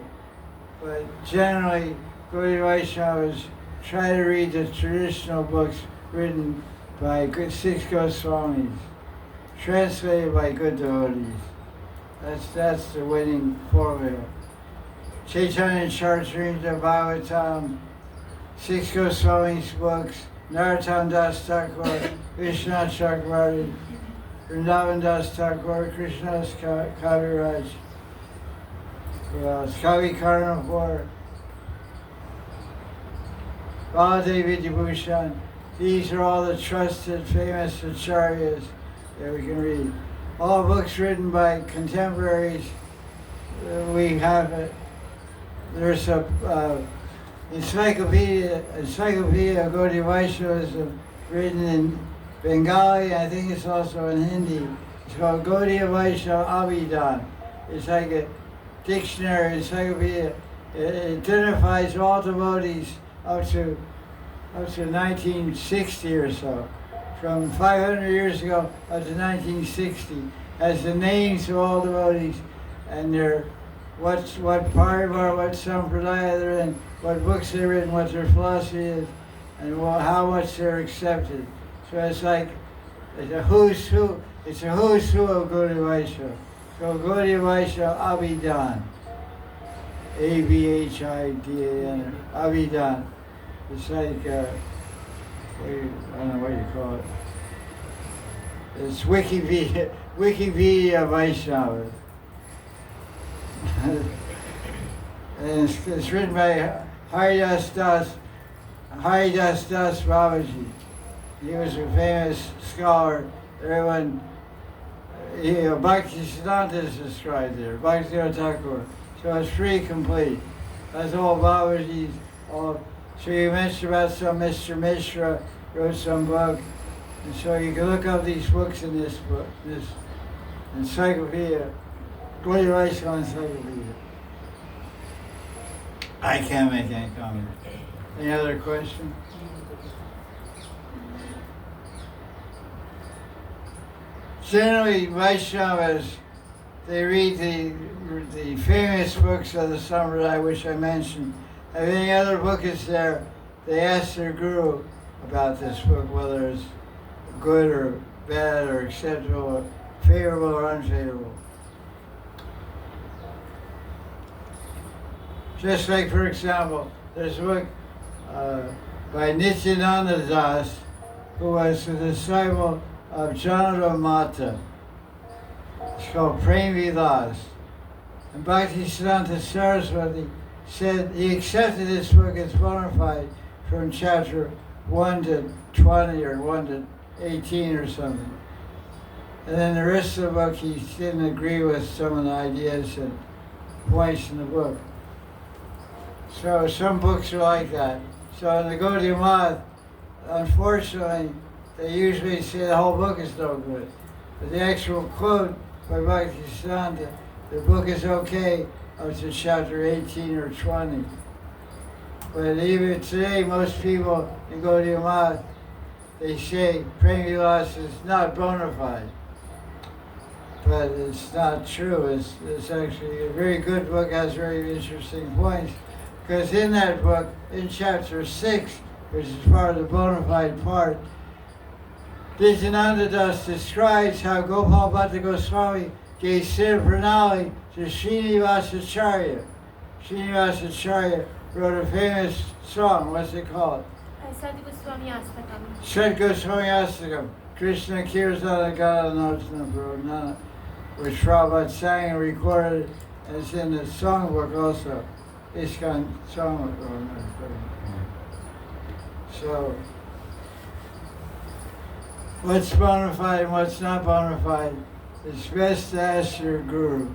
But generally, Gaudiya Vaishnavas try to read the traditional books written by good 6 Goswamis, translated by good devotees. That's the winning formula. Chaitanya Charitamrita Bhagavatam, 6 Goswamis books, Narottam Das Thakur, Vishwanath Chakravarti, Vrindavan Das Thakur, Krishnadas Kaviraj, Kavi Karnapur, Baladevi Vibhushan. These are all the trusted, famous acharyas that we can read. All books written by contemporaries, we have it. There's a encyclopedia of Gaudiya Vaishnavism written in Bengali, I think it's also in Hindi. It's called Gaudiya Vaishnava Abhidan. It's like a dictionary, encyclopedia. It identifies all devotees up to 1960 or so. From 500 years ago up to 1960, has the names of all devotees and their what parivar, what sampradaya they're in, what books they've written, what their philosophy is, and how much they're accepted. So it's like it's a who's who. It's a who's who of Gaudiya Vaishnava. So Gaudiya Vaishnava Abhidan, Abhidan, Abhidan. It's like I don't know what you call it. It's Wikipedia Vaishnava. And it's written by Hari Das Babaji. He was a famous scholar. Everyone, Bhakti Siddhanta is described there, Bhakti Thakur. So it's pretty complete. That's all Babaji's. So you mentioned about some Mr. Mishra wrote some book. And so you can look up these books in this book, this encyclopedia, Gaudiya Vaishnava encyclopedia. I can't make any comment. Any other question? Generally, Vaishnavas, they read the famous books of the Sampradaya, which I mentioned. If any other book is there, they ask their guru about this book, whether it's good or bad or acceptable or favorable or unfavorable. Just like, for example, there's a book by Nityananda Das, who was a disciple of Janata Mata. It's called Prem Vilas. And Bhakti Siddhanta Saraswati said he accepted this book as bona fide from chapter 1 to 20 or 1 to 18 or something. And then the rest of the book he didn't agree with some of the ideas and points in the book. So some books are like that. So in the Gaudiya Math, unfortunately, they usually say the whole book is no good. But the actual quote by Bhakti Siddhanta, the book is okay up to chapter 18 or 20. But even today, most people in Gaudiya Math, they say Prem Vilas is not bona fide. But it's not true. It's actually a very good book, has very interesting points. Because in that book, in chapter 6, which is part of the bona fide part, Nityananda Das describes how Gopal Bhatta Goswami gave Siddha Pranali to Srinivasacharya. Srinivasacharya wrote a famous song. What's it called? Sat Goswami Astakam. Krishna Kirtana Gada Notana Purnana, which Prabhupada sang and recorded, and it's in the songbook also. ISKCON songbook. So, what's bona fide and what's not bona fide, it's best to ask your guru.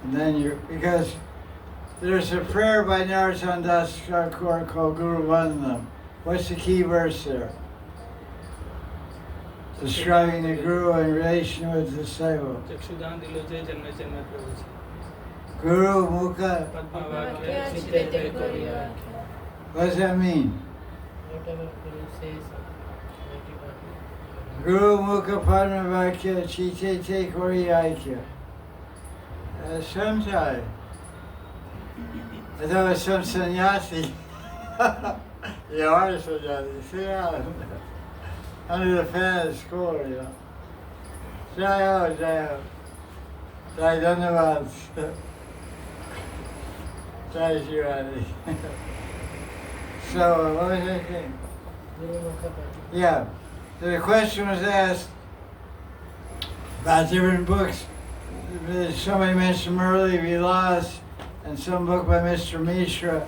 And then because There's a prayer by Narottam Das Thakur called Guru Vandanam. What's the key verse there? Describing the Guru in relation with the disciple. चक्षुदान दिलो जय जन्म जन्म प्रभु से Guru Mukha. पद्मावाक्य चित्ते Korea What does that mean? Whatever Guru says, Guru Mukha Padmavakya Chite Te Kori Aikya. Sometime. I thought it was some sannyasi. You are a sannyasi. See how? Under the fan of school, you know. Jaya Jaya. Jaya Dhanyavad. Jaya Sri Radhe. So, what was I saying? Guru Mukha Yeah. So the question was asked about different books. Somebody mentioned Murli Vilas and some book by Mr. Mishra.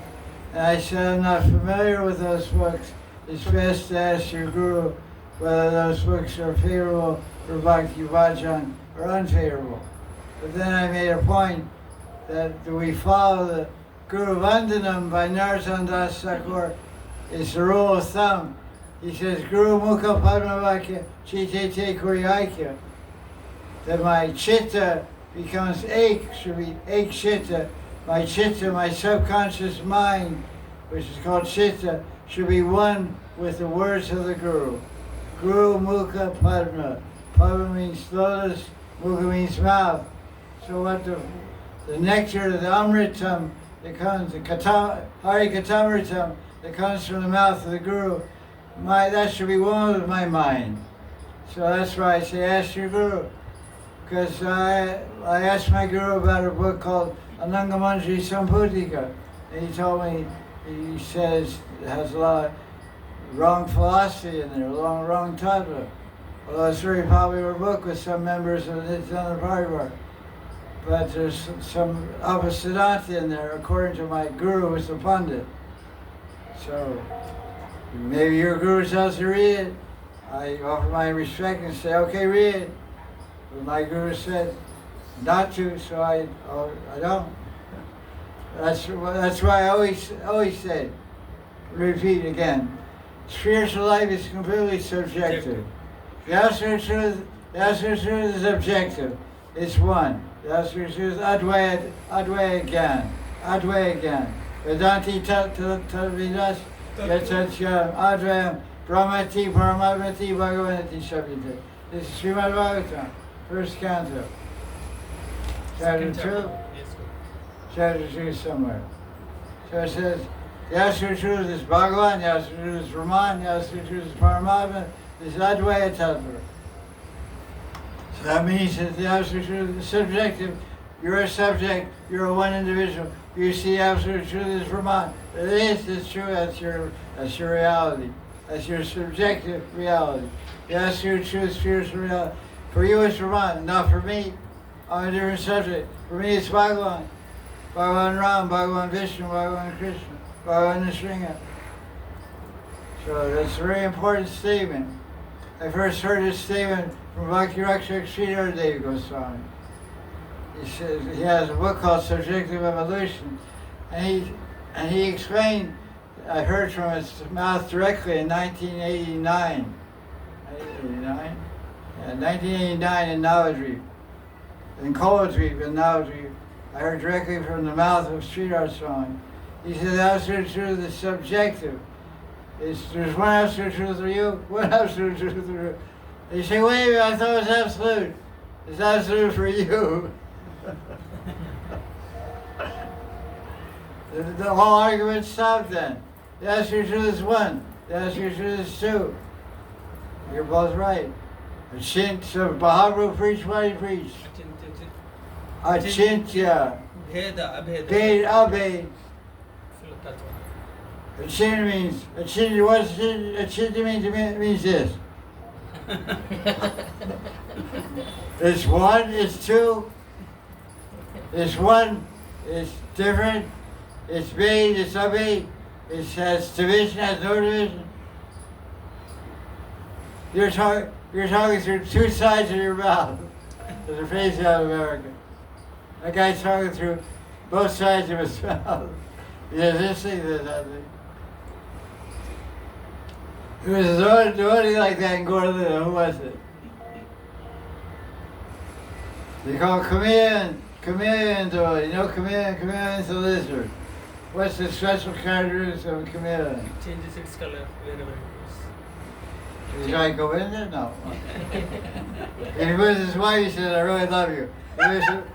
And I said, I'm not familiar with those books. It's best to ask your guru whether those books are favorable for Bhakti Vajan or unfavorable. But then I made a point that do we follow the Guru Vandanam by Narottam Das Thakur? It's the rule of thumb. He says, Guru Mukha Padmavakya Chite Te Kuriyaikya. That my chitta becomes ek, should be ek chitta. My chitta, my subconscious mind, which is called chitta, should be one with the words of the Guru. Guru Mukha Padma. Padma means lotus, Mukha means mouth. So what the nectar, the amritam that comes, the Hari Katha that comes from the mouth of the Guru, that should be one with my mind. So that's why I say ask your Guru. Because I asked my Guru about a book called Anangamanjari Samputika. And he told me, he says it has a lot of wrong philosophy in there, wrong tattva. Although it's a very popular book with some members of the Nityananda Paribhar. But there's some siddhanta in there, according to my Guru, who's a Pandit. So maybe your Guru tells you to read it. I offer my respect and say, okay, read it. But my Guru said not to, so I don't. That's why I always say, repeat again, spiritual life is completely subjective. The absolute truth is objective. It's one. The absolute truth is Advaya Gyan. Vedanti Tattvavidas Yatatyam Advayam Brahmati Paramatmati Bhagavanati Shabdite. This is Srimad Bhagavatam, first canto. Chapter 2. Chapter 2 somewhere. So it says, the absolute truth is Bhagavan, the absolute truth is Raman, the absolute truth is Paramatma, this is Advaya Tattva. So that means that the absolute truth is subjective. You're a subject, you're a one individual. You see absolute truth is Raman. It is, it's true, that's your reality. That's your subjective reality. The absolute truth, spiritual reality. For you it's Raman, not for me. I'm a different subject. For me it's Bhagavan. Bhagavan Ram, Bhagavan Vishnu, Bhagavan Krishna, Bhagavan Nrsinga. So that's a very important statement. I first heard this statement from Bhakti Rakshak Sridhar Goswami. He says he has a book called Subjective Evolution, and he explained. I heard from his mouth directly in 1989. 1989 in Navadvip, in Koladvip in Navadvip. I heard directly from the mouth of Sridhar Swami. He said absolute truth is subjective. There's one absolute truth for you, one absolute truth for you. They say, wait a minute, I thought it was absolute. It's absolute for you. The whole argument stopped then. The absolute truth is one. The absolute truth is two. You're both right. So Maharaj preached what he preached. Achintya. Bheda, Abheda. Bhed, abhed. Achintya means, achintya, what does achintya mean? It means this. It's one, it's two. It's one, it's different. It's bhed, it's abhed. It has division, has no division. You're talking through two sides of your mouth. There's a phrase out of America. That guy's talking through both sides of his mouth. Yeah, this thing, that thing. There was a devotee like that in Gaudiya. Who was it? They call chameleon devotee. You know chameleon's a lizard. What's the special characteristics of a chameleon? Changes its color wherever it Did you like Govinda? No. And he was his wife, he said, I really love you.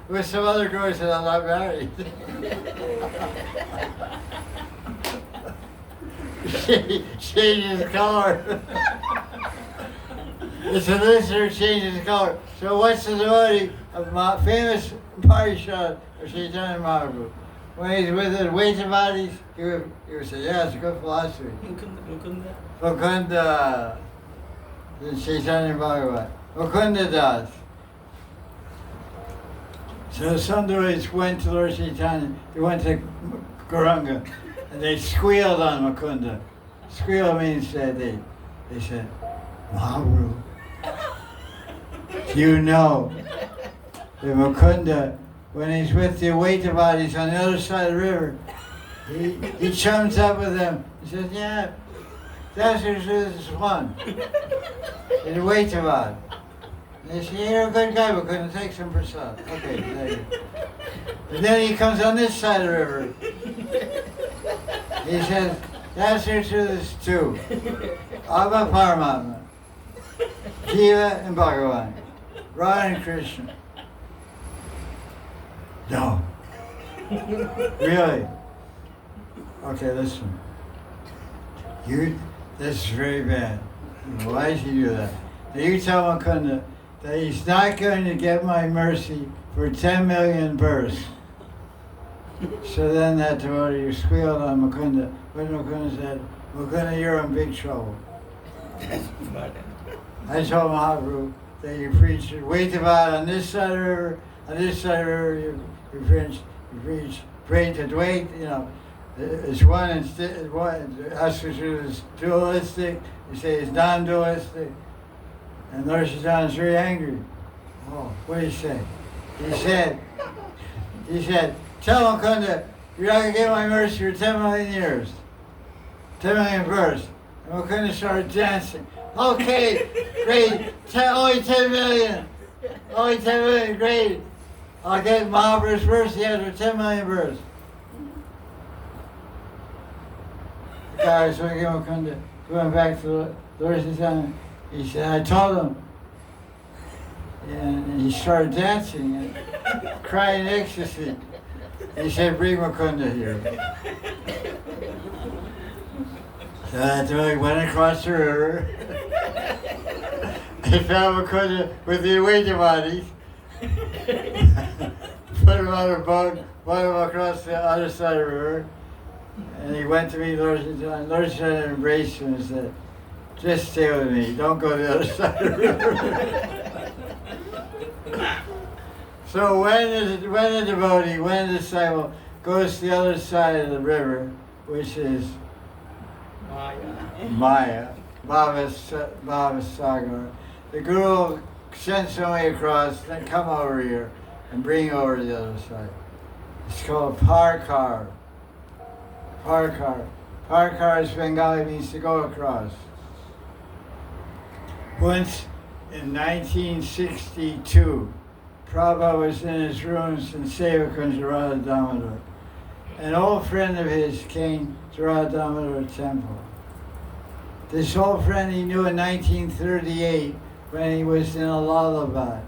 With some other girl, he said, I'm not married. Changes color. It's a lizard changes color. So what's the devotee of my famous party shot of Chaitanya Mahaprabhu? When he's with the weight of bodies, he would say, yeah, it's a good philosophy. Mukunda. Mukunda. The Chaitanya Bhagavat. Mukunda Das. So some devotees went to Lord Chaitanya, they went to Gauranga, and they squealed on Mukunda. Squeal means that they said, Mahaprabhu, you know that Mukunda, when he's with the Advaita bodies on the other side of the river, he chums up with them. He says, yeah, that's this one. The Advaita body. They say, you're a good guy, we're going to take some prasad. Okay, there you go. And then he comes on this side of the river. He says, that's this two. Abba Paramatma, Jiva and Bhagavan, Radha and Krishna. No. Really? Okay, listen. This is very bad. Why did you do that? Now you tell Mukunda that he's not going to get my mercy for 10 million births. So then that devotee squealed on Mukunda. But Mukunda said, Mukunda, you're in big trouble. I told Mahaprabhu that you preach wait about on this side of the river, on this side of the river you preach, pray to Dwait, you know. It's one, us is dualistic, you say it's non-dualistic. And Lord Chaitanya is very angry. Oh, what did he say? He said, tell Mukunda, you're not going to get my mercy for 10 million years. 10 million births. And Mukunda started dancing. Okay, great, only 10 million. Only 10 million, great. I'll get Mahaprabhu's mercy after 10 million births. The guy was looking at Mukunda, going back to Lord Chaitanya. He said, I told him. And he started dancing and crying in ecstasy. He said, bring Mukunda here. So that's when he went across the river. He found Mukunda with the Advaita bodies. Put him on a boat, brought him across the other side of the river. And he went to meet Lord Chaitanya. Lord Chaitanya embraced him and said, just stay with me. Don't go to the other side of the river. So when a devotee, when a disciple goes to the other side of the river, which is Maya, Bhava Sagar, the Guru sends somebody across, then come over here and bring over to the other side. It's called Parkar. Parkar. Parkar is Bengali, means to go across. Once in 1962, Prabhupada was in his rooms in Sevakunj, Radha Damodar. An old friend of his came to Radha Damodar temple. This old friend he knew in 1938 when he was in Allahabad.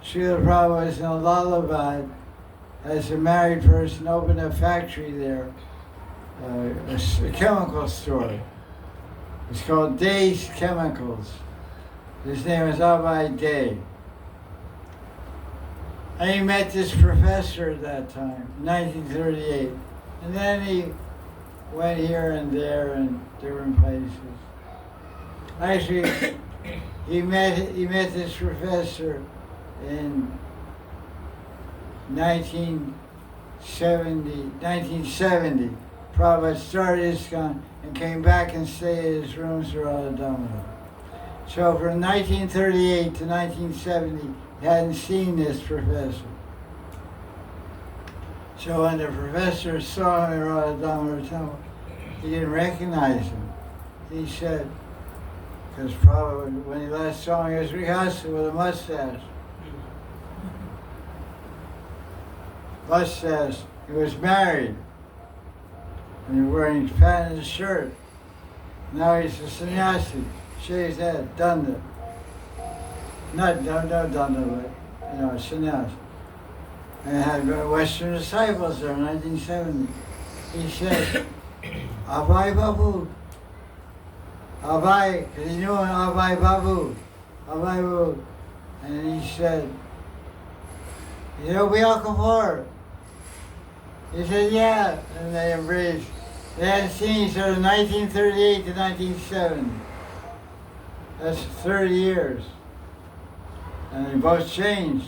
Srila Prabhupada was in Allahabad as a married person, opened a factory there, a chemical store. It's called Day's Chemicals. His name was Abhay Day. And he met this professor at that time, 1938. And then he went here and there in different places. Actually, he met this professor in 1970. Prabhupada started ISKCON and came back and stayed at his rooms at Radha Damodar. So from 1938 to 1970, he hadn't seen this professor. So when the professor saw him in Radha Temple, he didn't recognize him. He said, because probably when he last saw him, he was rehearsing with a mustache. Mustache. He was married. And he was wearing his pants and his shirt. Now he's a sannyasi. Shaved head, danda. Not danda, but, sannyasi. And had Western disciples there in 1970. He said, Abhay Babu. Abhay, because he knew him, Abhay Babu. Abhay Babu. And he said, "You'll be Uncle Moore." He said, "Yeah." And they embraced. They hadn't seen each other 1938 to 1970. That's 30 years. And they both changed.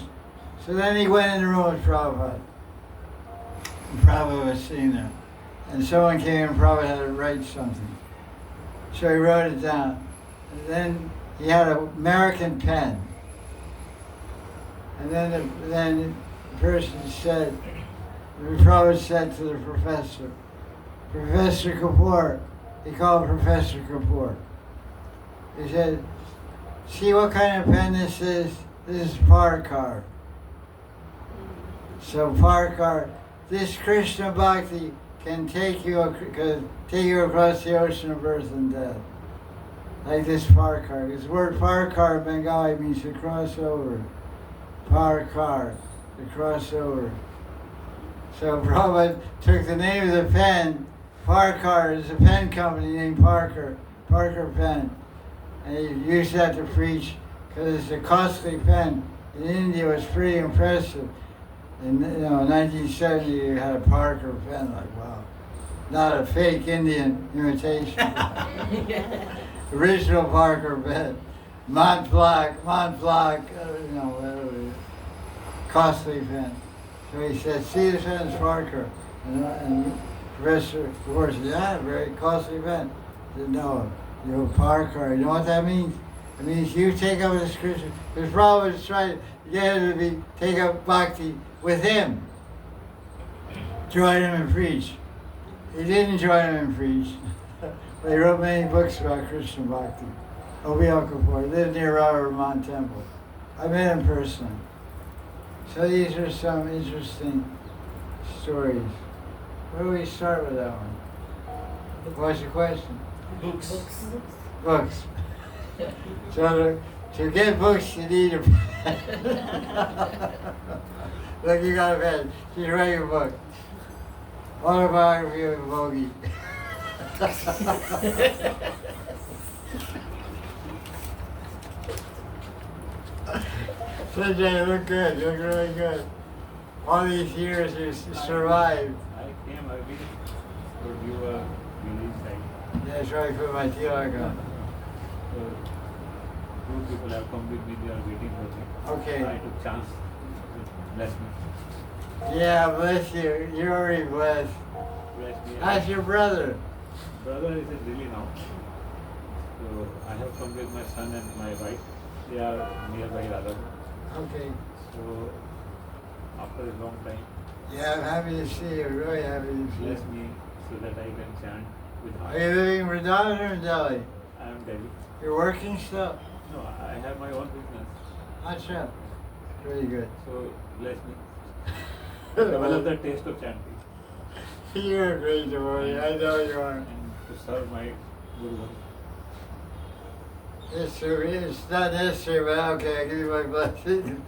So then he went in the room with Prabhupada. And Prabhupada was sitting there. And someone came and Prabhupada had to write something. So he wrote it down. And then he had an American pen. And then the person said, Prabhupada said to the professor, Professor Kapoor, he called Professor Kapoor. He said, "See what kind of pen this is? This is Parkar." So Parkar, this Krishna Bhakti can take you across the ocean of birth and death. Like this Parkar. This word Parkar in Bengali means to cross over. Parkar, to cross over. So Prabhupada took the name of the pen. Parkar is a pen company named Parker Pen. And he used that to preach because it's a costly pen. In India it was pretty impressive. In 1970 you had a Parker pen, like wow. Not a fake Indian imitation. Original Parker pen. Montblanc, whatever. Costly pen. So he said, "See, this pen is Parker." And Professor Kapoor said, "Yeah, very costly pen." He said, "No, you're Parker." You know what that means? It means you take up this Christian. Because Prabhupada was trying to get him to take up bhakti with him. Join him and preach. He didn't join him and preach. But he wrote many books about Krishna bhakti. Gaudiya Vaisnava lived near Radha Temple. I met him personally. So these are some interesting stories. Where do we start with that one? What's the question? Books. Books. So to get books, you need a pen. Look, you got a pen. She's writing a book. Autobiography of a Bogey. Sanjay, you look good. You look really good. All these years you survived. I came early to give a release time. That's right, put my tilak on. So, two people have come with me, they are waiting for me. Okay. I took chance to bless me. Yeah, bless you. You're already blessed. Bless me. How's your brother? Brother is in Delhi now. So I have come with my son and my wife. They are nearby Radha. Okay. So after a long time, Yeah, I'm happy to see you. Really happy to see bless you. me so that I can chant with Are heart. you living in Vrindavan or in Delhi? I am Delhi. You're working still? No, I have my own business. Acha. Very good. So bless me. Develop the taste of chanting You're a great devotee. I know you are. and to serve my Guru. It's true. It's not necessary, but okay, I give you my blessing.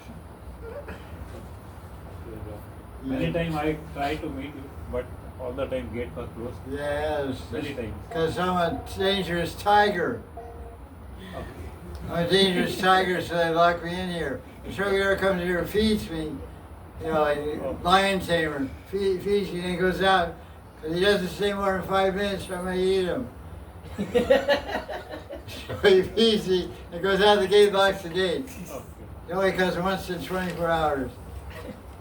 Many times I try to meet you, but all the time gate was closed. Yes. Many times. Because I'm a dangerous tiger. I'm a dangerous tiger, so they lock me in here. The sugar comes here and feeds me. Like lion tamer, feeds you and he goes out. Because he doesn't stay more than 5 minutes, I may eat him. So he feeds me and goes out the gate, locks the gate. Okay. It only comes once in 24 hours.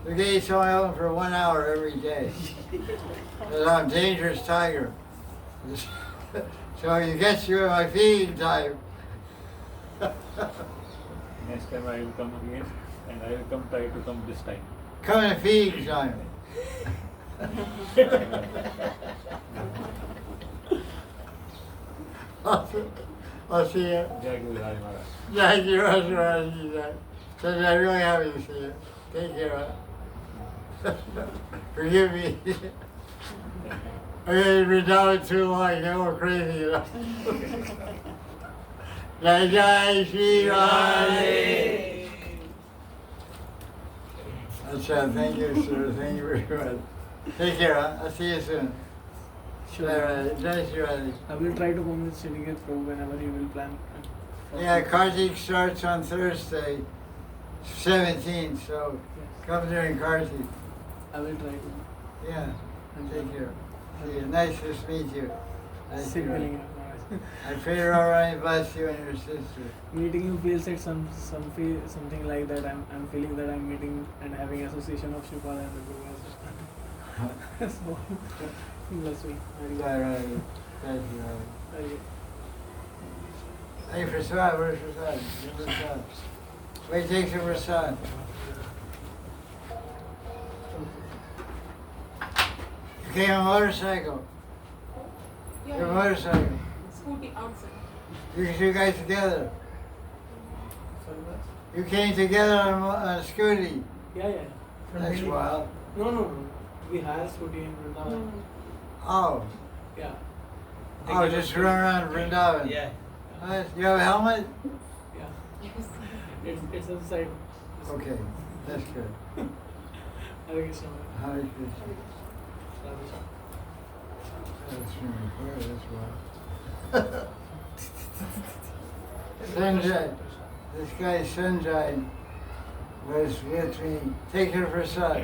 The gate's only open for 1 hour every day. Because I'm a dangerous tiger. So he gets you at my feeding time. Next time I will come again and I will try to come this time. Come and feed time. I'll see you. Jai Guru Hari Maharaj. Thank you, Maharaj. So I'm really happy to see you. Take care. Forgive me. I made it down too long. I got crazy, you know. Jaya Jaya Sri Radhe. That's right. Thank you, sir. Thank you very much. Take care. I'll see you soon. Sure. Jai Sri Radhe. I will try to come with Syndicate Pro whenever you will plan. Yeah, Kartik starts on Thursday, 17th, so come during Kartik. I will try to. Yeah, take care. See you. Nice to meet you. Nice to meet you. I pray to Almighty bless you and your sister. Meeting you feels like something like that. I'm feeling that I'm meeting and having association of Shipala and the Guru. So bless me. Jai Radhe. Thank you, Radhe. Hey, Prasad, where's Prasad? Give Prasad. Wait, take some Prasad. You came on a motorcycle. Your motorcycle. Scooty outside. You guys together. You came together on a scooty. Yeah. That's Delhi. wild. No. We hired scooty in Vrindavan. Oh. Yeah. Oh, just run around Vrindavan. Yeah. Nice. You have a helmet? Yeah. It's inside. Okay, that's good. Hare Krishna. Hare Krishna. That's really good, that's wild. Sanjay, this guy Sanjay was with me. Take her for Prasad.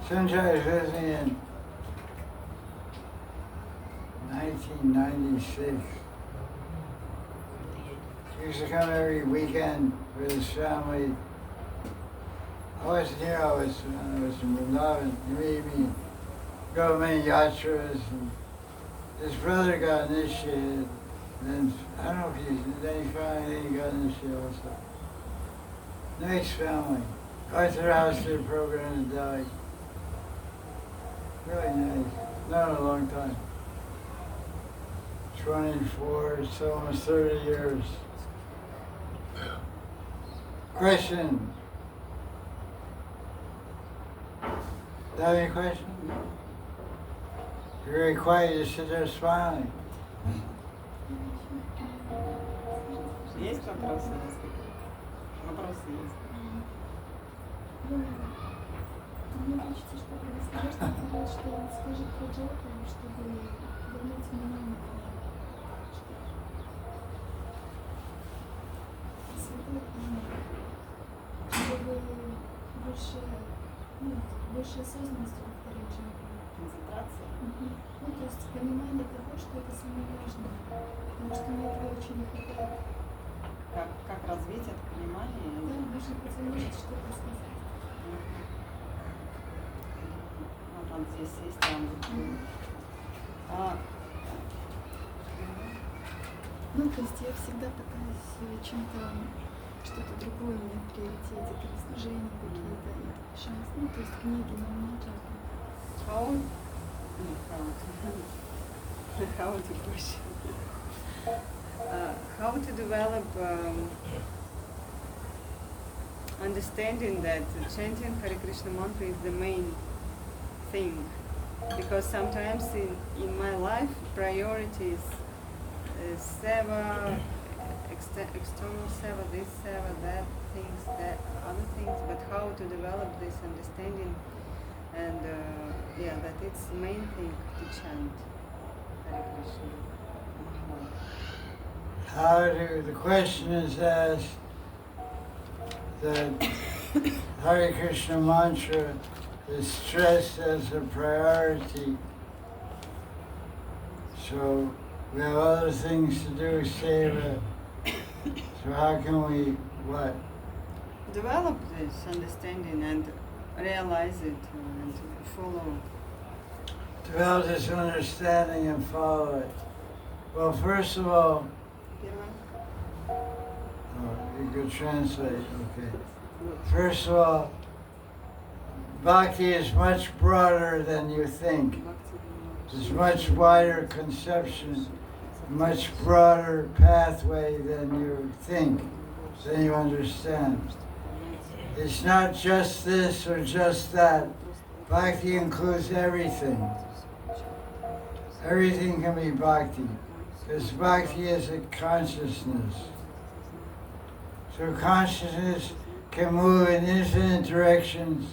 Sanjay was with me in 1996. He used to come every weekend with his family. I wasn't here, I was in Vrindavan. He made me go many yatras, and his brother got initiated. And I don't know if then he finally got initiated also. Nice family. I went to their house, did a program in Delhi. Really nice. Not in a long time. 24, so almost 30 years. Question. Do you have any questions? You're very quiet, you sit there smiling. Есть вопросы? Вопросы есть. Мне хочется, чтобы вы сказали, что скажет про Джоку, чтобы вернуть внимание. Чтобы больше осознанности повторить Джоку. Концентрация. Ну, то есть понимание того, что это самое важное. Потому что мне этого очень не хватает. Как развить это понимание? Да, можно позволить что-то сказать. Вот здесь есть там. Ну, то есть я всегда пытаюсь чем-то, что-то другое у меня в приоритете, там, служения какие-то, шансы, ну, то есть книги, но не Джоку. How to develop understanding that chanting Hare Krishna mantra is the main thing, because sometimes in my life priority is seva, external seva, this seva, that things, that other things, but how to develop this understanding and that it's the main thing to chant Hare Krishna. The question is asked that Hare Krishna mantra is stressed as a priority. So we have other things to do, seva. So how can we, what? Develop this understanding and realize it and follow. Develop this understanding and follow it. Well, first of all, you could translate, okay. First of all, Bhakti is much broader than you think. There's much wider conception, much broader pathway than you think, than you understand. It's not just this or just that. Bhakti includes everything. Everything can be bhakti, because bhakti is a consciousness. So consciousness can move in infinite directions.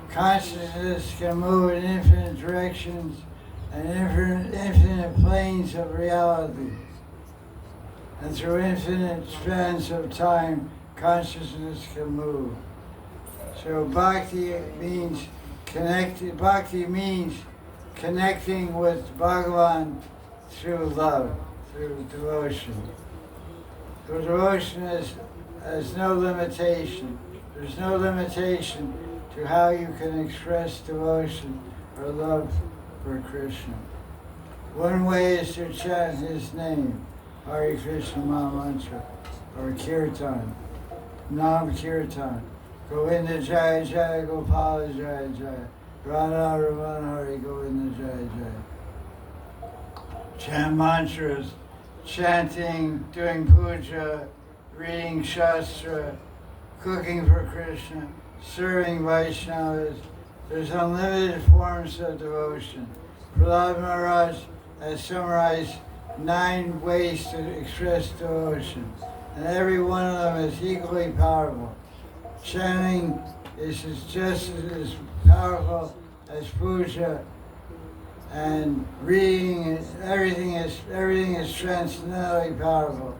Consciousness can move in infinite directions and infinite planes of reality. And through infinite spans of time, consciousness can move. So bhakti means connected. Bhakti means connecting with Bhagavan through love, through devotion. So devotion has no limitation. There's no limitation to how you can express devotion or love for Krishna. One way is to chant his name, Hari Krishna Maha Mantra, or Kirtan, Nam Kirtan. Govinda Jaya Jaya Gopal Jaya Jaya. Radha Ramana Hari Govinda Jaya Jaya. Chant mantras, chanting, doing puja, reading Shastra, cooking for Krishna, serving Vaishnavas. There's unlimited forms of devotion. Prahlad Maharaj has summarized 9 ways to express devotion, and every one of them is equally powerful. Chanting is just as powerful as puja, and reading everything is transcendently powerful,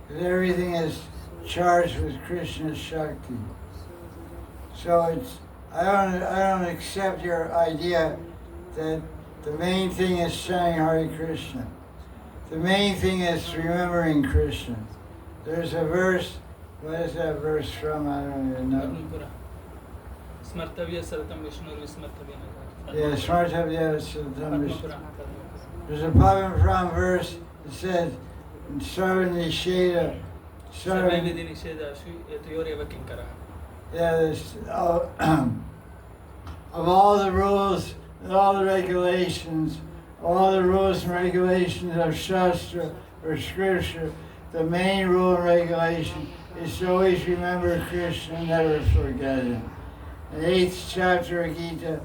because everything is charged with Krishna's Shakti. So I don't accept your idea that the main thing is chanting Hare Krishna. The main thing is remembering Krishna. There's a verse. What is that verse from? I don't even know. Smartavya Saratam Vishnu Vismartavya. Yeah, Smartavya Saratam Vishnu. There's a Padma Puran verse that says, Sarva Nisheda. Yeah, of all the rules and all the regulations, all the rules and regulations of Shastra or Scripture, the main rule and regulation is to always remember Krishna and never forget him. In the 8th chapter of Gita,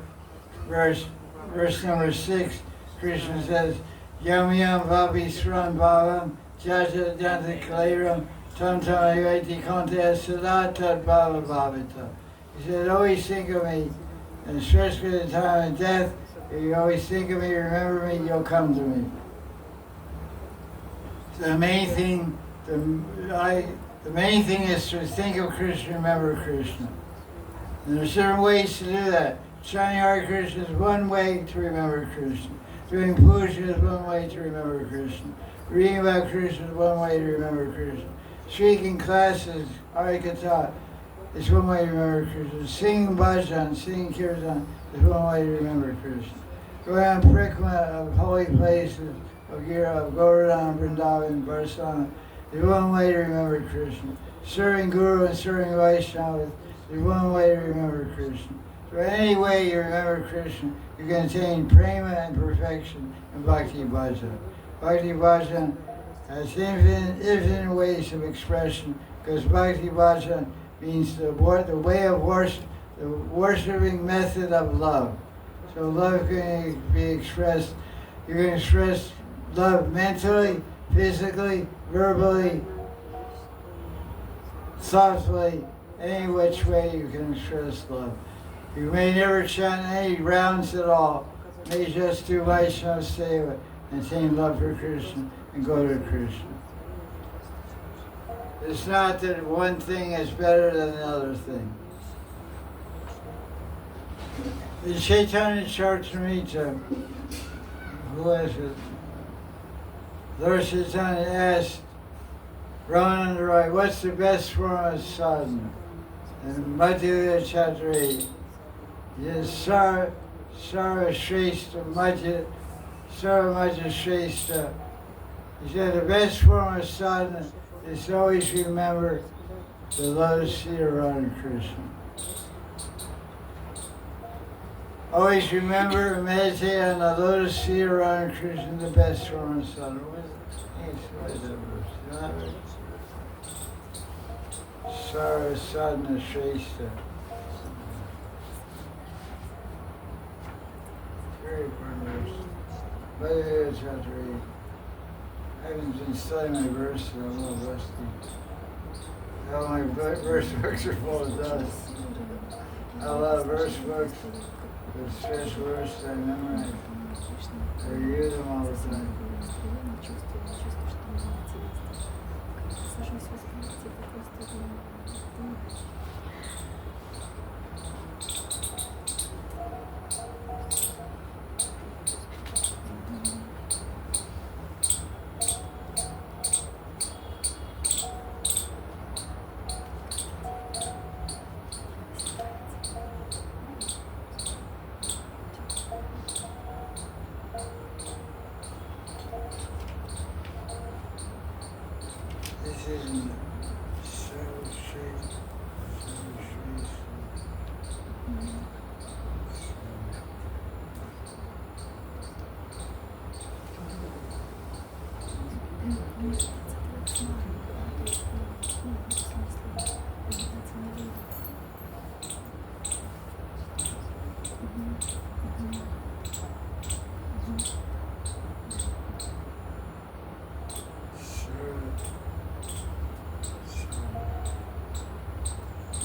verse number 6, Krishna says, Yam yam vapi sran bhavam jaja danta kaleram tam tam ayati konta sadat bhava bhavita. He said, always think of me, and especially at the time of death, if you always think of me, remember me, you'll come to me. The main thing is to think of Krishna, remember Krishna. And there are certain ways to do that. Chanting Hare Krishna is one way to remember Krishna. Doing puja is one way to remember Krishna. Reading about Krishna is one way to remember Krishna. Speaking classes, Hari Katha, is one way to remember Krishna. Singing bhajan, singing kirtan is one way to remember Krishna. Going on parikrama of holy places, of Govardhan, Vrindavan, Barsana, is one way to remember Krishna. Serving Guru and serving Vaishnavas is one way to remember Krishna. So any way you remember Krishna, you can attain prema and perfection in Bhakti Bhajan. Bhakti Bhajan has infinite ways of expression, because Bhakti Bhajan means the way of worship, the worshiping method of love. So love can be expressed. You can express love mentally, physically, verbally, softly, any which way you can express love. You may never chant any rounds at all. You may just do Vaishnava Seva and attain love for Krishna and go to Krishna. It's not that one thing is better than another thing. The Chaitanya Charitamrita, who is it? Lord Chaitanya asked Ramananda Roy, what's the best form of sadhana? And Madhya chapter 8. Yes, Sarva Shrestha Madhya Shrestha. He said the best form of sadhana is to always remember the lotus feet of Radha Krishna. Always remember and meditate on the lotus feet of Radha Krishna, the best form of sadhana. What is that verse? Sarva sadhana shrestha. Very important verse. By the way, it's hard to read. I haven't been studying my verse, so I'm a little rusty. All my verse books are full of dust. I have a lot of verse books with special verses I memorize. I review them all the time. This isn't so straight.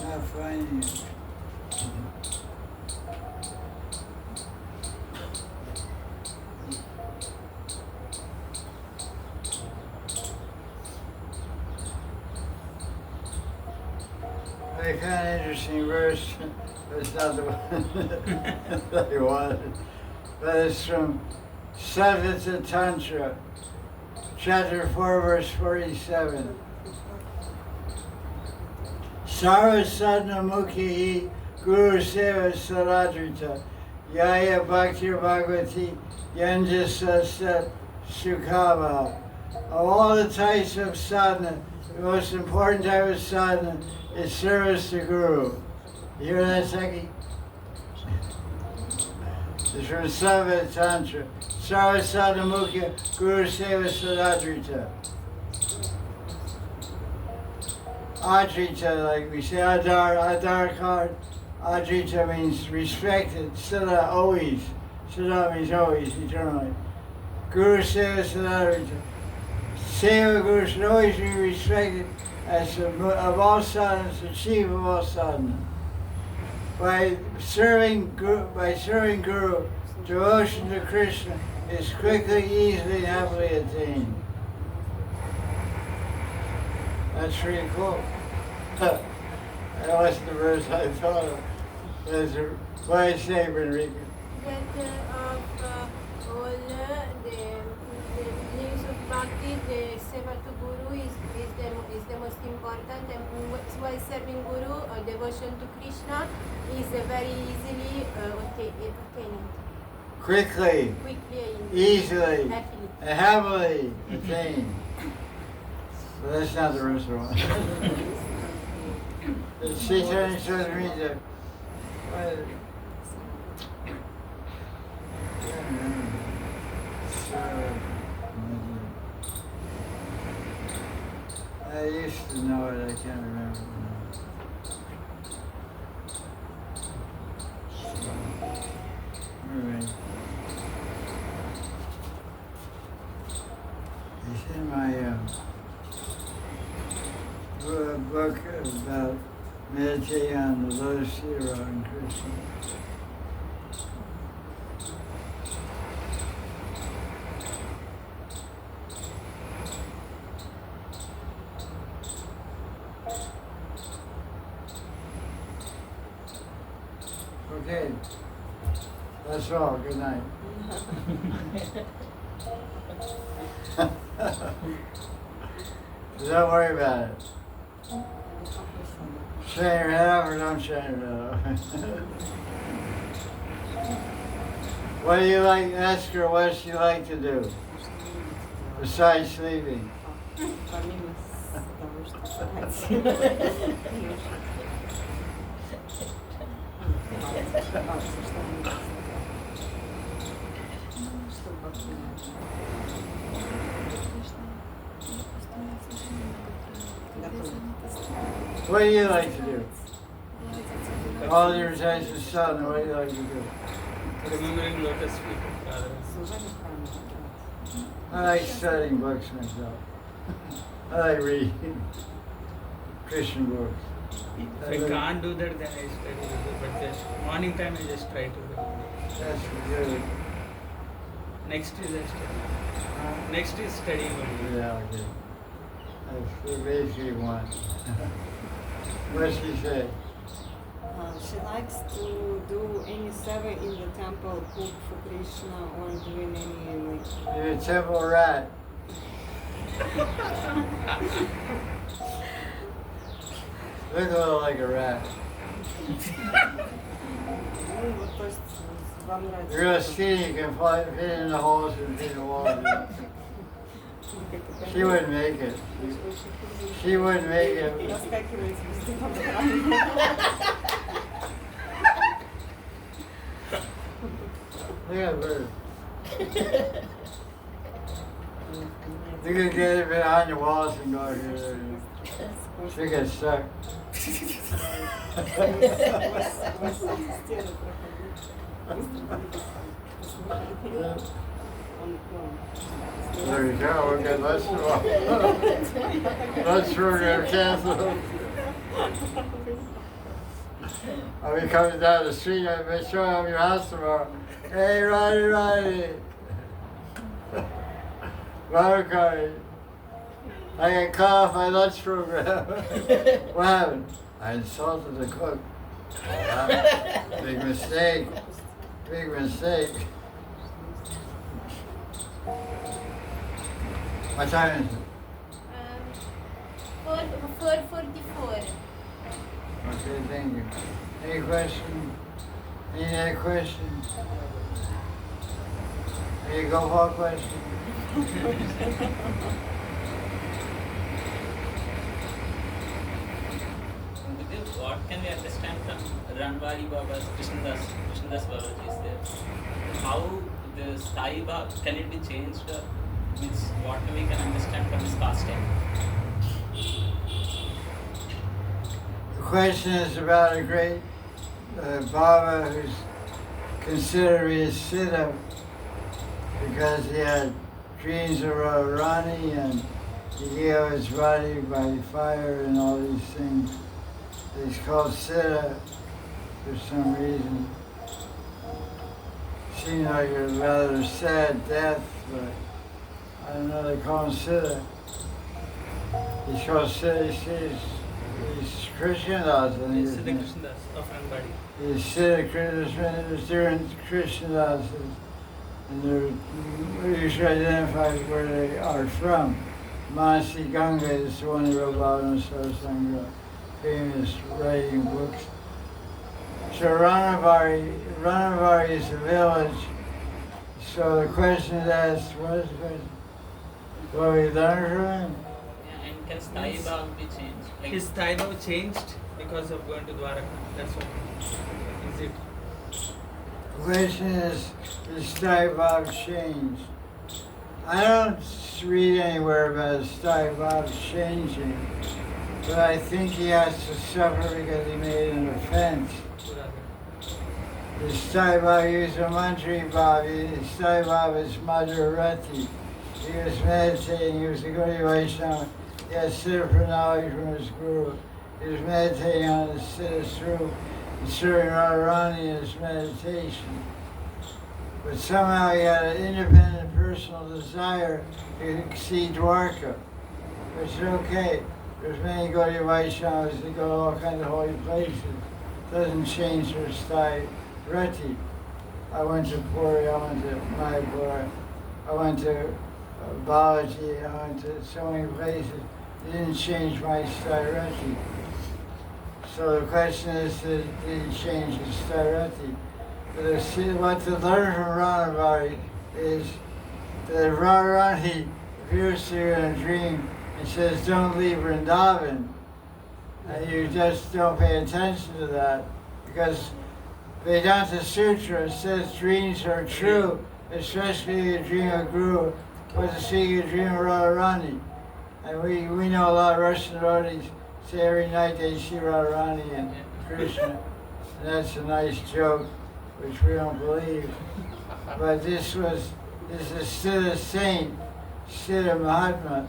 Not finding it. Very kind of interesting verse, but it's not the one that you wanted. But it's from Satsang Tantra, chapter 4, verse 47. Sarva sadhana mukhi guru seva saradrita yaya bhaktir bhagavati yanjasa sat sukava. Of all the types of sadhana, the most important type of sadhana is service to Guru. You hear that, Saki? It's from Satsang Tantra. Sarva sadhana mukhi guru seva saradrita. Adrita, like we say, Adar card. Adrita means respected. Sada, always. Sada means always, eternally. Guru Seva Sadarita. Seva Guru should always be respected as of all sadhanas, the chief of all sadhana. By serving Guru, devotion to Krishna is quickly, easily, and happily attained. That's pretty cool. That wasn't the verse I thought of. That's what I say, Enrique. That of all the names of bhakti, the seva to Guru is the most important, and while serving Guru or devotion to Krishna is very easily obtained. Quickly, easily, and happily attained. Well, that's not the rest of one. She turns to me to. I used to know it, I can't remember now. Anyway. It's in my book about meditating on the lotus feet of Radha Krishna. Okay, that's all. Good night. Don't worry about it. Shut your head off or don't shut your head off. What do you like? Ask her what she like to do besides sleeping. What do you like to do? All your types of sadhana, what do you like to do? Remembering lotus feet of Radha. I like studying books myself. I like reading Christian books. If I can't do that, then I study with it. But just morning time, I just try to do. That's good. Next is I study. Next is studying only. Yeah, okay. That's basically one. What's she say? She likes to do any seva in the temple, cook for Krishna or doing any like. You're a temple rat. Look a little like a rat. You're real skinny, you can fit in the holes and fit in the walls. She wouldn't make it. She wouldn't make it. Look at that bird. You can get it behind the walls and go here. She gets stuck. There you go, we'll get lunch tomorrow. Lunch program canceled. I'll be coming down the street, I'll be showing up your house tomorrow. Hey, Roddy. Welcome. I got cut off my lunch program. What happened? I insulted the cook. Big mistake. Big mistake. What time is it? 4:44. Okay, thank you. Any question? Any other question? Any Gopal question? What can we understand from Ranwari Baba's Krishnadas Babaji is there? How the Sai Baba, can it be changed? Means what we can understand from his pastime? The question is about a great Baba who's considered to be a siddha because he had dreams of Rani and he gave his body by fire and all these things. He's called siddha for some reason. Seemed like a rather sad death, but I don't know, they call him siddha. He's called siddha, he's Krishnadas. He's Siddha Krishnadas of Ranwari. He's Siddha Krishnadas, there's different Krishnadases, and they're usually identified where they are from. Mahanidhi Ganga is the one who wrote Bhavana Satsang, famous writing books. So Ranavari is a village. So the question is asked, what is the question? What we learn from him? Yeah, and can Sai Baba be changed? Like his Sai Baba changed because of going to Dwaraka. That's what. Is it? The question is Sai Baba changed? I don't read anywhere about Sai Baba changing, but I think he has to suffer because he made an offense. The Sai Baba used a mantri Baba, Sai Baba's mother Rati. He was meditating, he was a Gaudiya Vaisnava. He had siddha pranali from his guru. He was meditating on the siddha swarup and serving Radharani in his meditation. But somehow he had an independent personal desire to see Dwarka, which is okay. There's many Gaudiya Vaishnavas that go to all kinds of holy places. Doesn't change their style. Rati. I went to Puri, I went to Mayapur, I went to Babaji, I went to so many places. It didn't change my Rati. So the question is, did he change his Rati? But what to learn from Ranavari is that if Radharani appears to you in a dream and says, don't leave Vrindavan, and you just don't pay attention to that, because Vedanta Sutra says dreams are true, especially a dream of Guru. Was to see a dream of Radharani. And we know a lot of Russian devotees say every night they see Radharani and Krishna. And that's a nice joke, which we don't believe. But this is Siddha saint, Siddha Mahatma.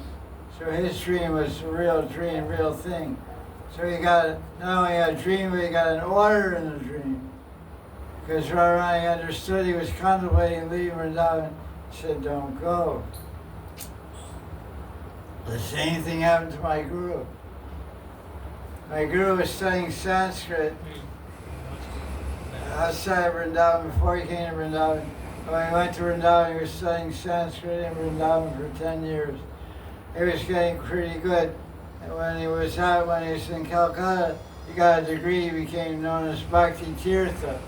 So his dream was a real dream, real thing. So he got not only a dream, but he got an order in the dream. Because Radharani understood he was contemplating leaving Vrindavan, said, don't go. The same thing happened to my guru. My guru was studying Sanskrit outside Vrindavan before he came to Vrindavan. When he went to Vrindavan, he was studying Sanskrit in Vrindavan for 10 years. He was getting pretty good. And when he was in Calcutta, he got a degree, he became known as Bhakti Tirtha.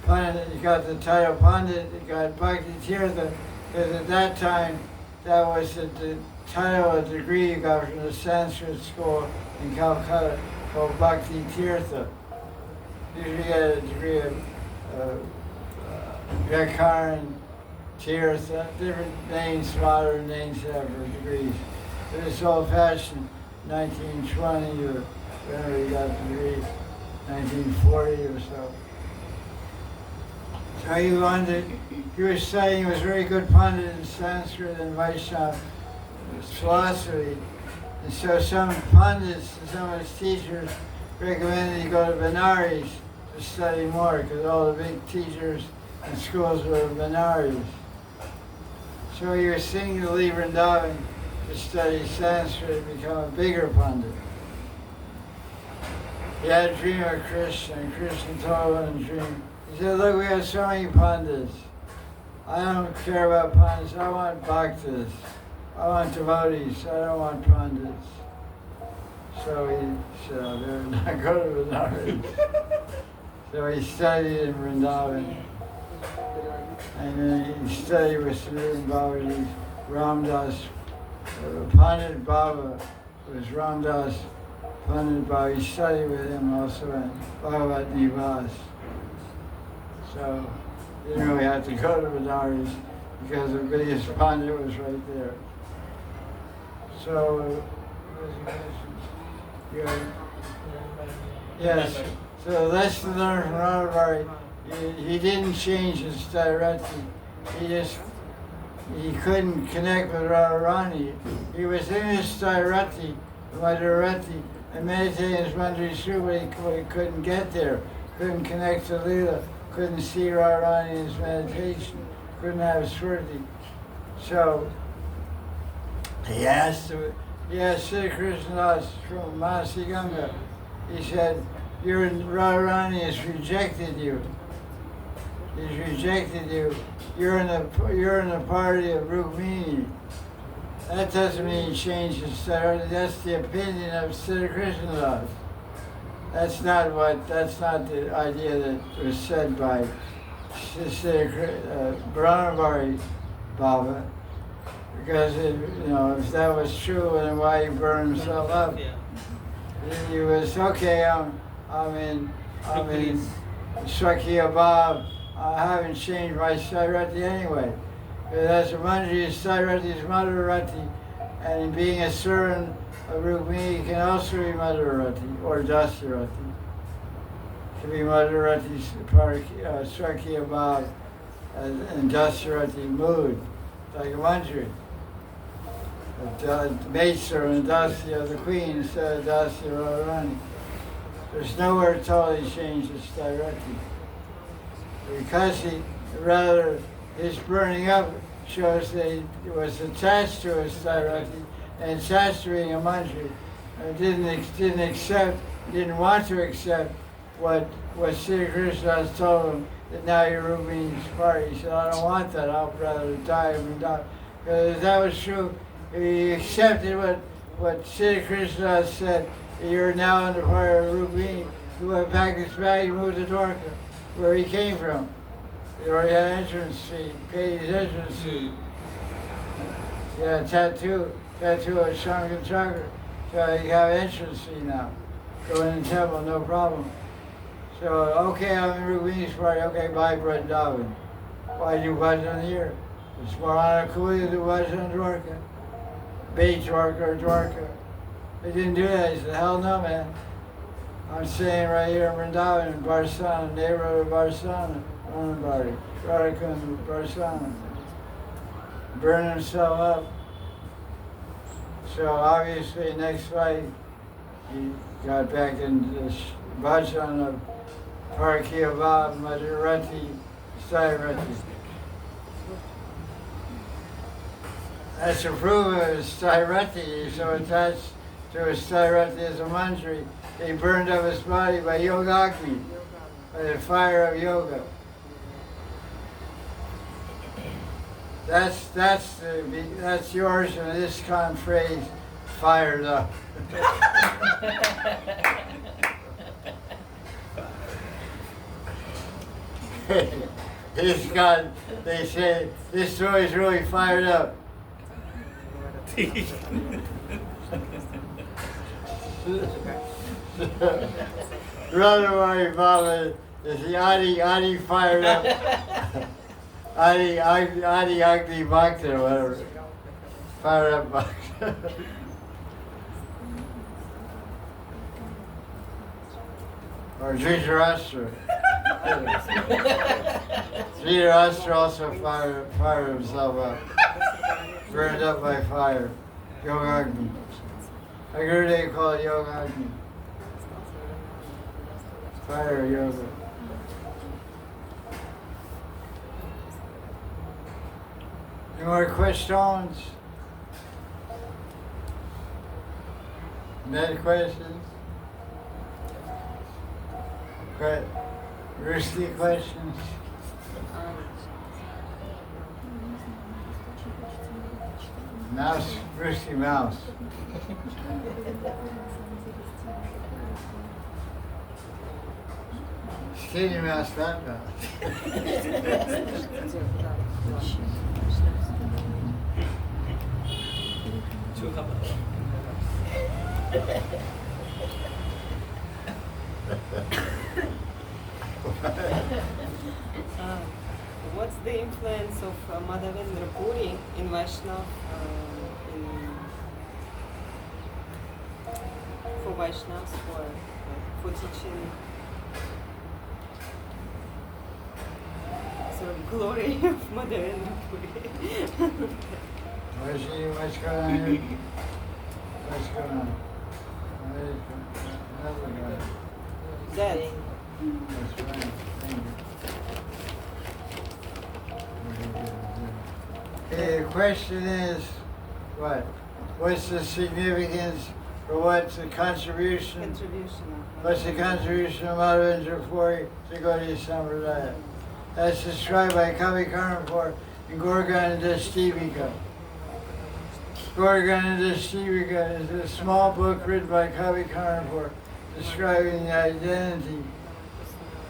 Pandit, he got the title Pandit, he got Bhakti Tirtha, because at that time, that was the title of degree you got from the Sanskrit school in Calcutta called Bhakti Tirtha. Usually you get a degree of Vyakaran, Tirtha, different names, modern names have for degrees. But it's old-fashioned, 1920 or whenever he got the degree, 1940 or so. So he was studying, he was a very good pundit in Sanskrit and Vaishnava philosophy. And so some pundits and some of his teachers recommended he go to Benares to study more, because all the big teachers and schools were in Benares. So he was thinking to leave Vrindavan to study Sanskrit and become a bigger pundit. He had a dream of Krishna, and Krishna told him in a dream. He said, look, we have so many pundits. I don't care about pundits, I want bhaktas. I want devotees, I don't want pundits. So he said, I better not go to Vrindavan. So he studied in Vrindavan. And then he studied with Sri Babaji, Ramdas, Pandit Baba was Ramdas, Pandit Baba. He studied with him also in Bhagavat Nivas. So he didn't really have to go to Benares because the biggest Pandit was right there. So, yes, so the lesson learned from Radharani, he didn't change his Stairati. He couldn't connect with Radharani. He was in his Stairati, Madhurati, and meditating his Mandri Suba, but he couldn't get there, couldn't connect to Leela, couldn't see Radharani in his meditation, couldn't have Swarti. So he asked Sri Krishna from Masi Ganga. He said, Radharani has rejected you. He's rejected you. You're in the party of Rukmini. That doesn't mean he changed his Stairati. That's the opinion of Sri Krishna. That's not the idea that was said by Brahmabari Baba. Because if that was true, then why he burned himself up? He was okay. I'm in Shakya Bhav. I haven't changed my Stairati anyway. As a Manjari, Stairati is Madhurati, and being a servant of Rukmini can also be Madhurati or Dasarati. To be Madhurati, Shakya Bhav, and Dasarati mood, like a Manjari. The maidservant and Dasya, the queen, instead of Dasya Radharani. There's nowhere told he changed his Stairati. Because his burning up shows that he was attached to his Stairati and attached to being a Manjari, and didn't want to accept what Sri Krishna has told him, that now you're Rukmini's party. He said, I don't want that, I'll rather die and die. Because if that was true, if he accepted what Sri Krishna said, you're now in the party of Rukmini, he went back his bag and moved to Dwarka, where he came from. He already had an entrance fee, paid his entrance fee. He had a tattoo of Shankar Chakra. So you have an entrance fee now. Go in the temple, no problem. So, okay, I'm in Rukmini's party, okay, bye Vrindavan. Why do bhajan here? It's more Anakuli to bhajan Dwarka. Bay Dwarka or Dwarka. They didn't do that. He said, hell no, man. I'm staying right here in Vrindavan, in Barsana, neighborhood of Barsana, Anabari, Radha Kunda, Barsana. Burn himself up. So obviously next flight, he got back into the bhajan of Parkiya Bhav, Madhurati, Sairati. That's a proof of his Sairati, he's so attached to his Sairati as a mantra. He burned up his body by Yogagni, by the fire of yoga. That's yours, and this con phrase, fired up. He's got, they say, this story's really fired up. Radhamani Baba is the Adi fired up. Adi Agni Bhakta or whatever. Fired up Bhakta. Or Dhritarashtra. Dhritarashtra also fired himself up. Burned up by fire. Yogagni. I heard they call it Yogagni. Fire yoga. Any more questions? Any questions? Risky questions? Mouse, risky mouse. Skinny mouse, fat mouse. What's the influence of Madhavendra Puri in Vaishnava, for Vaishnavas, for teaching sort of glory of Madhavendra Puri? What's going on here? What's going on? That. That's right. Thank you. Okay, the question is, what? What's the significance, or what's the contribution? What's the contribution of Madhavendra Puri to Gaudiya Sampradaya? That's described by Kavi Karnapur in Gorgana Dastivika. Gorgana Dastivika is a small book written by Kavi Karnapur describing the identity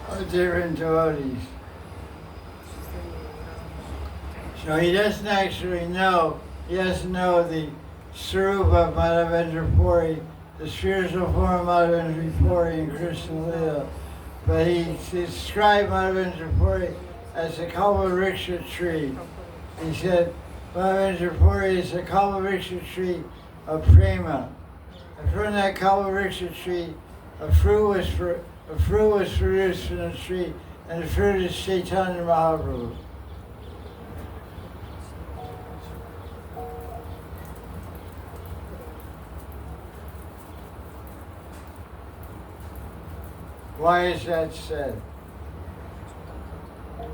of different devotees. So he doesn't actually know, he doesn't know the Sarupa of Madhavendra Puri, the spiritual form of Madhavendra Puri in Krishna Lila. But he described Madhavendra Puri as a Kalpavriksha tree. He said, Madhavendra Puri is a Kalpavriksha tree of prema. And from that Kalpavriksha tree, a fruit was produced from the tree, and the fruit is Chaitanya Mahaprabhu. Why is that said?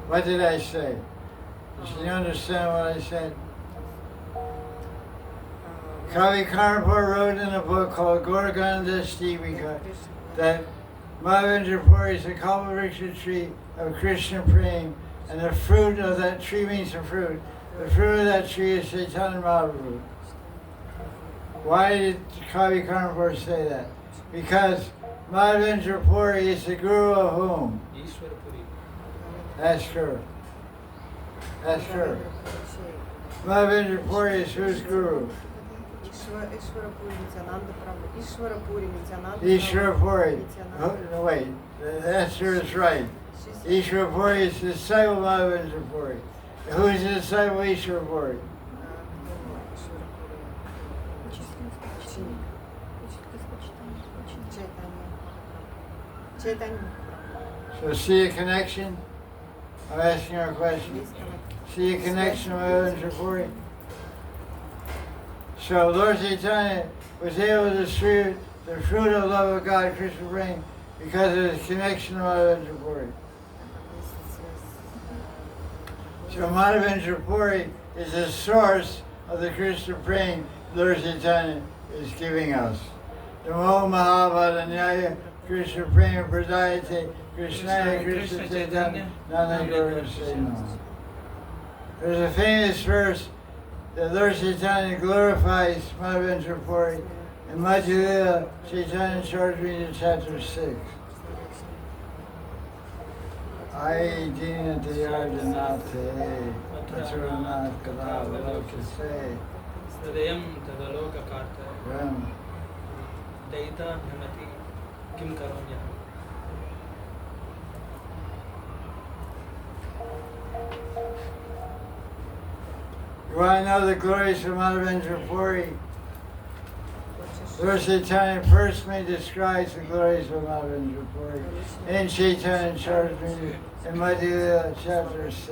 What did I say? Did you understand what I said? Kavi Karnapur wrote in a book called Gorganda Stivika that Madhavendra Puri is a Kalpavriksha tree of Krishna Prem, and the fruit of that tree means the fruit. The fruit of that tree is Chaitanya Mahaprabhu. Why did Kavi Karnapur say that? Because Madhavendra Puri is the guru of whom? That's true. That's true. Madhavendra Puri is whose guru? Ishwarapuri Nityananda Prabhu. Ishwarapuri Nityananda Ishwarapuri. No, wait, the answer is right. Ishwarapuri is the disciple of Madhavendra Puri. Who is the disciple of Ishwarapuri? So see a connection? I'm asking her a question. See a connection with Madhavendra Puri? So Lord Chaitanya was able to distribute the fruit of love of God, Krishna praying, because of his connection to Madhavendra Puri. So Madhavendra Puri is the source of the Krishna praying Lord Chaitanya is giving us. Namo Mahabharanyaya Krishna praying Pradayate Krishnaya Krishna Chaitanya Nana Guru Seno. There's a famous verse that Lord Chaitanya glorifies Madhavendra Puri in Madhya Chaitanya Charitamrita chapter 6. Ai dina diyarjanate Maturanath Kalavalokase Hridayam Tadaloka Karta Ram. Daita Bhimati Kim Karomya. You want to know the glories of Madhavendra Puri? Lord Chaitanya personally describes the glories of Madhavendra Puri in Chaitanya Charitamrita in Madhya chapter 6.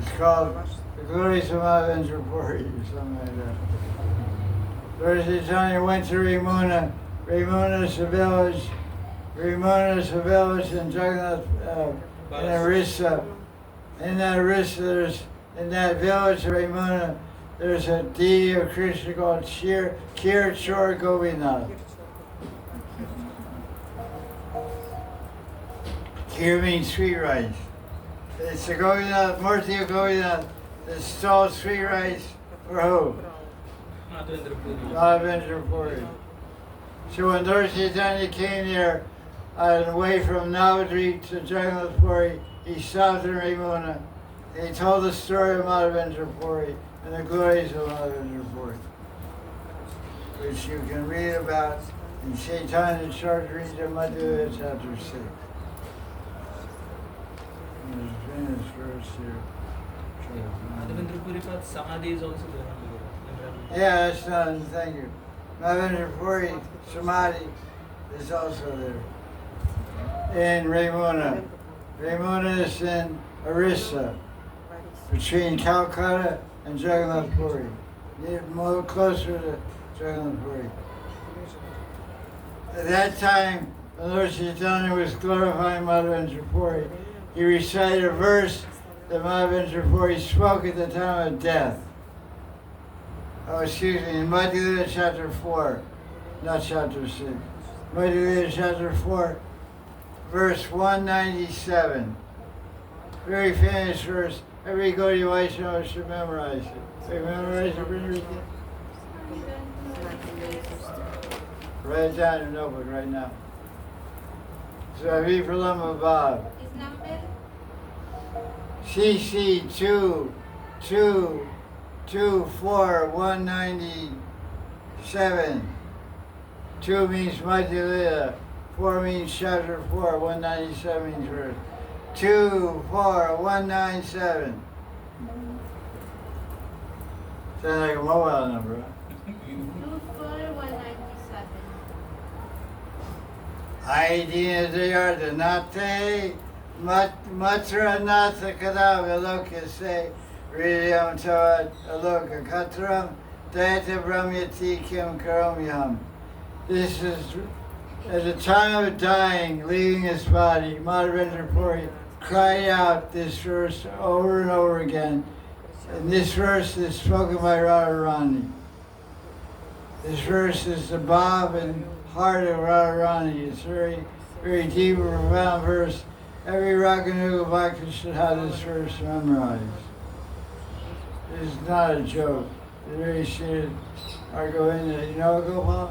It's called The Glories of Madhavendra Puri or something like that. Lord Chaitanya went to Ramuna. Ramuna is a village. Ramuna is a village in Jagannath, in Orissa. In that Orissa, in that village of Ramuna, there's a deity of Krishna called Kir Chor Govinath. Kir means sweet rice. It's the Govinath, Murti of Govinath, that stole sweet rice for who? Madhavendra Puri. So when Lord Chaitanya came there on the way from Navadri to Jagannath Puri, he stopped in Ramuna. He told the story of Madhavendra Puri and the glories of Madhavendra Puri, which you can read about in Chaitanya Charitamrita Madhya chapter 6. There's a famous verse here. Madhavendra Puri Path Samadhi is also there. Yeah, that's done. Thank you. Madhavendra Puri Samadhi is also there. In Ramuna. Ramuna is in Orissa, between Calcutta and Jagannath Puri. More closer to Jagannath Puri. At that time, when Lord Chaitanya was glorifying Madhavendra Puri, he recited a verse that Madhavendra Puri spoke at the time of death. Oh, excuse me, in Madhya chapter 4, not chapter 6. Madhya chapter 4, verse 197. Very famous verse. Every Gaudiya Vaisnava should memorize it. They memorize it, Brenda? Write it down in your notebook right now. So I read for Lama Bob. His number? CC 224-197. 2 means Madhya, 4 means chapter 4, 197 means verse. 24197. Sounds like a mobile number, huh? 24197. Ai dina diyardanate matra natha kadava lokase hridayam tavat aloka katram data brahmyati kim karomyam. This is at the time of dying, leaving his body, Madhavendra Puri cried out this verse over and over again. And this verse is spoken by Radharani. This verse is the bhav and heart of Radharani. It's very, very deep and profound verse. Every Raganuga Bhakta should have this verse memorized. This is not a joke. It's very serious. Argovinda, you know Gopal?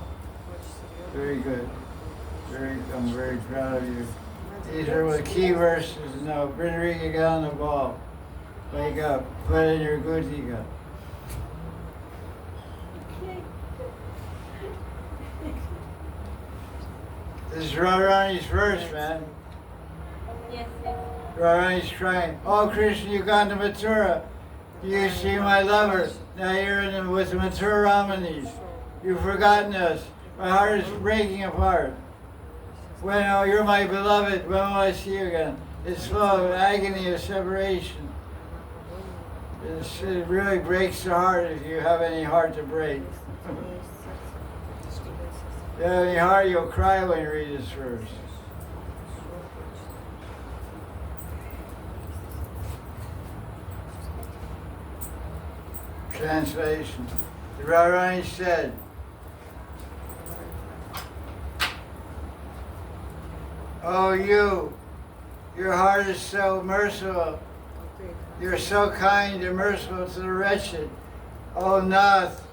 Very good. I'm very proud of you. These are the key verses. No, Brindarika, get on the ball. Wake up. Put in your Gutika. This is Radharani's verse, man. Yes, yes. Radharani's crying, "Oh Krishna, you've gone to Mathura. You used to be my lover. Now you're with the Mathura Ramanis. You've forgotten us. My heart is breaking apart. When, oh, you're my beloved, when will I see you again?" It's full of agony of separation. It really breaks the heart if you have any heart to break. If you have any heart, you'll cry when you read this verse. Translation. The Radharani said, "Oh, your heart is so merciful. You're so kind and merciful to the wretched. Oh, Nath,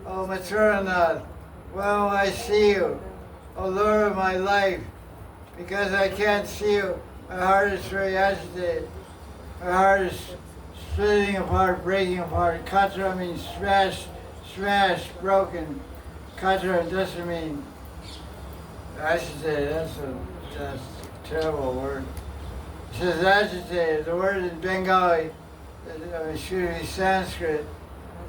oh, Mathura Nath, when will I see you? Oh, Lord of my life, because I can't see you, my heart is very agitated. My heart is splitting apart, breaking apart. Katra means smash, broken. Katra doesn't mean agitated. That's a terrible word. It says agitated. The word in Bengali, excuse me, Sanskrit,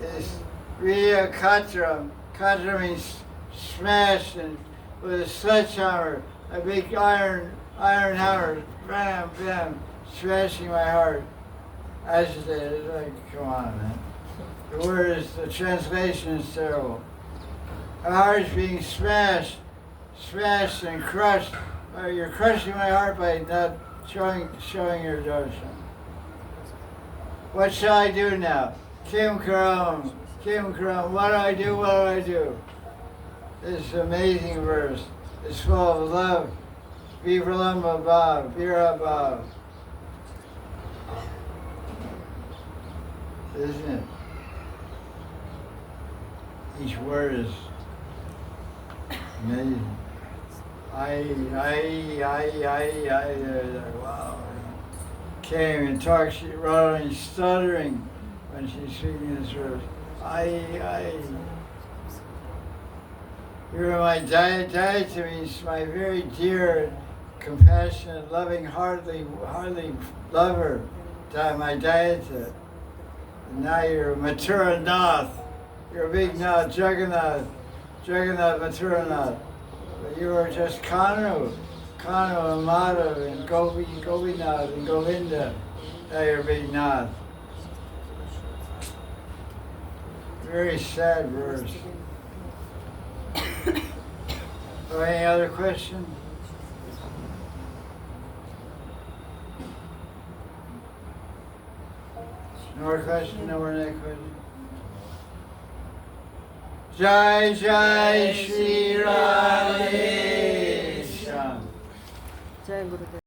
is Riya Katram. Katra means smashed and with a sledgehammer, a big iron hammer, bam, bam, smashing my heart. Agitated, like, come on, man. The translation is terrible. My heart is being smashed and crushed. You're crushing my heart by not showing your darshan. What shall I do now? Kim Karam, what do I do? This amazing verse. It's full of love. Vivralamba Bhav, Vira Bhav. Isn't it? Each word is amazing. Wow. Came and talked, she Radharani stuttering when she's speaking this verse. You're my Dayata means my very dear, compassionate, loving, hardly lover, my Dayata. And now you're Mathura Nath. You're a big Nath, Jagannath Mathura Nath. But you were just Kanu and Madhav and Gopinath and Govinda. Now you're a big Nath. Very sad verse. Oh, any other question? No more question? No more next question? Jaya Jaya Sri Radhe. Jai Gurudev.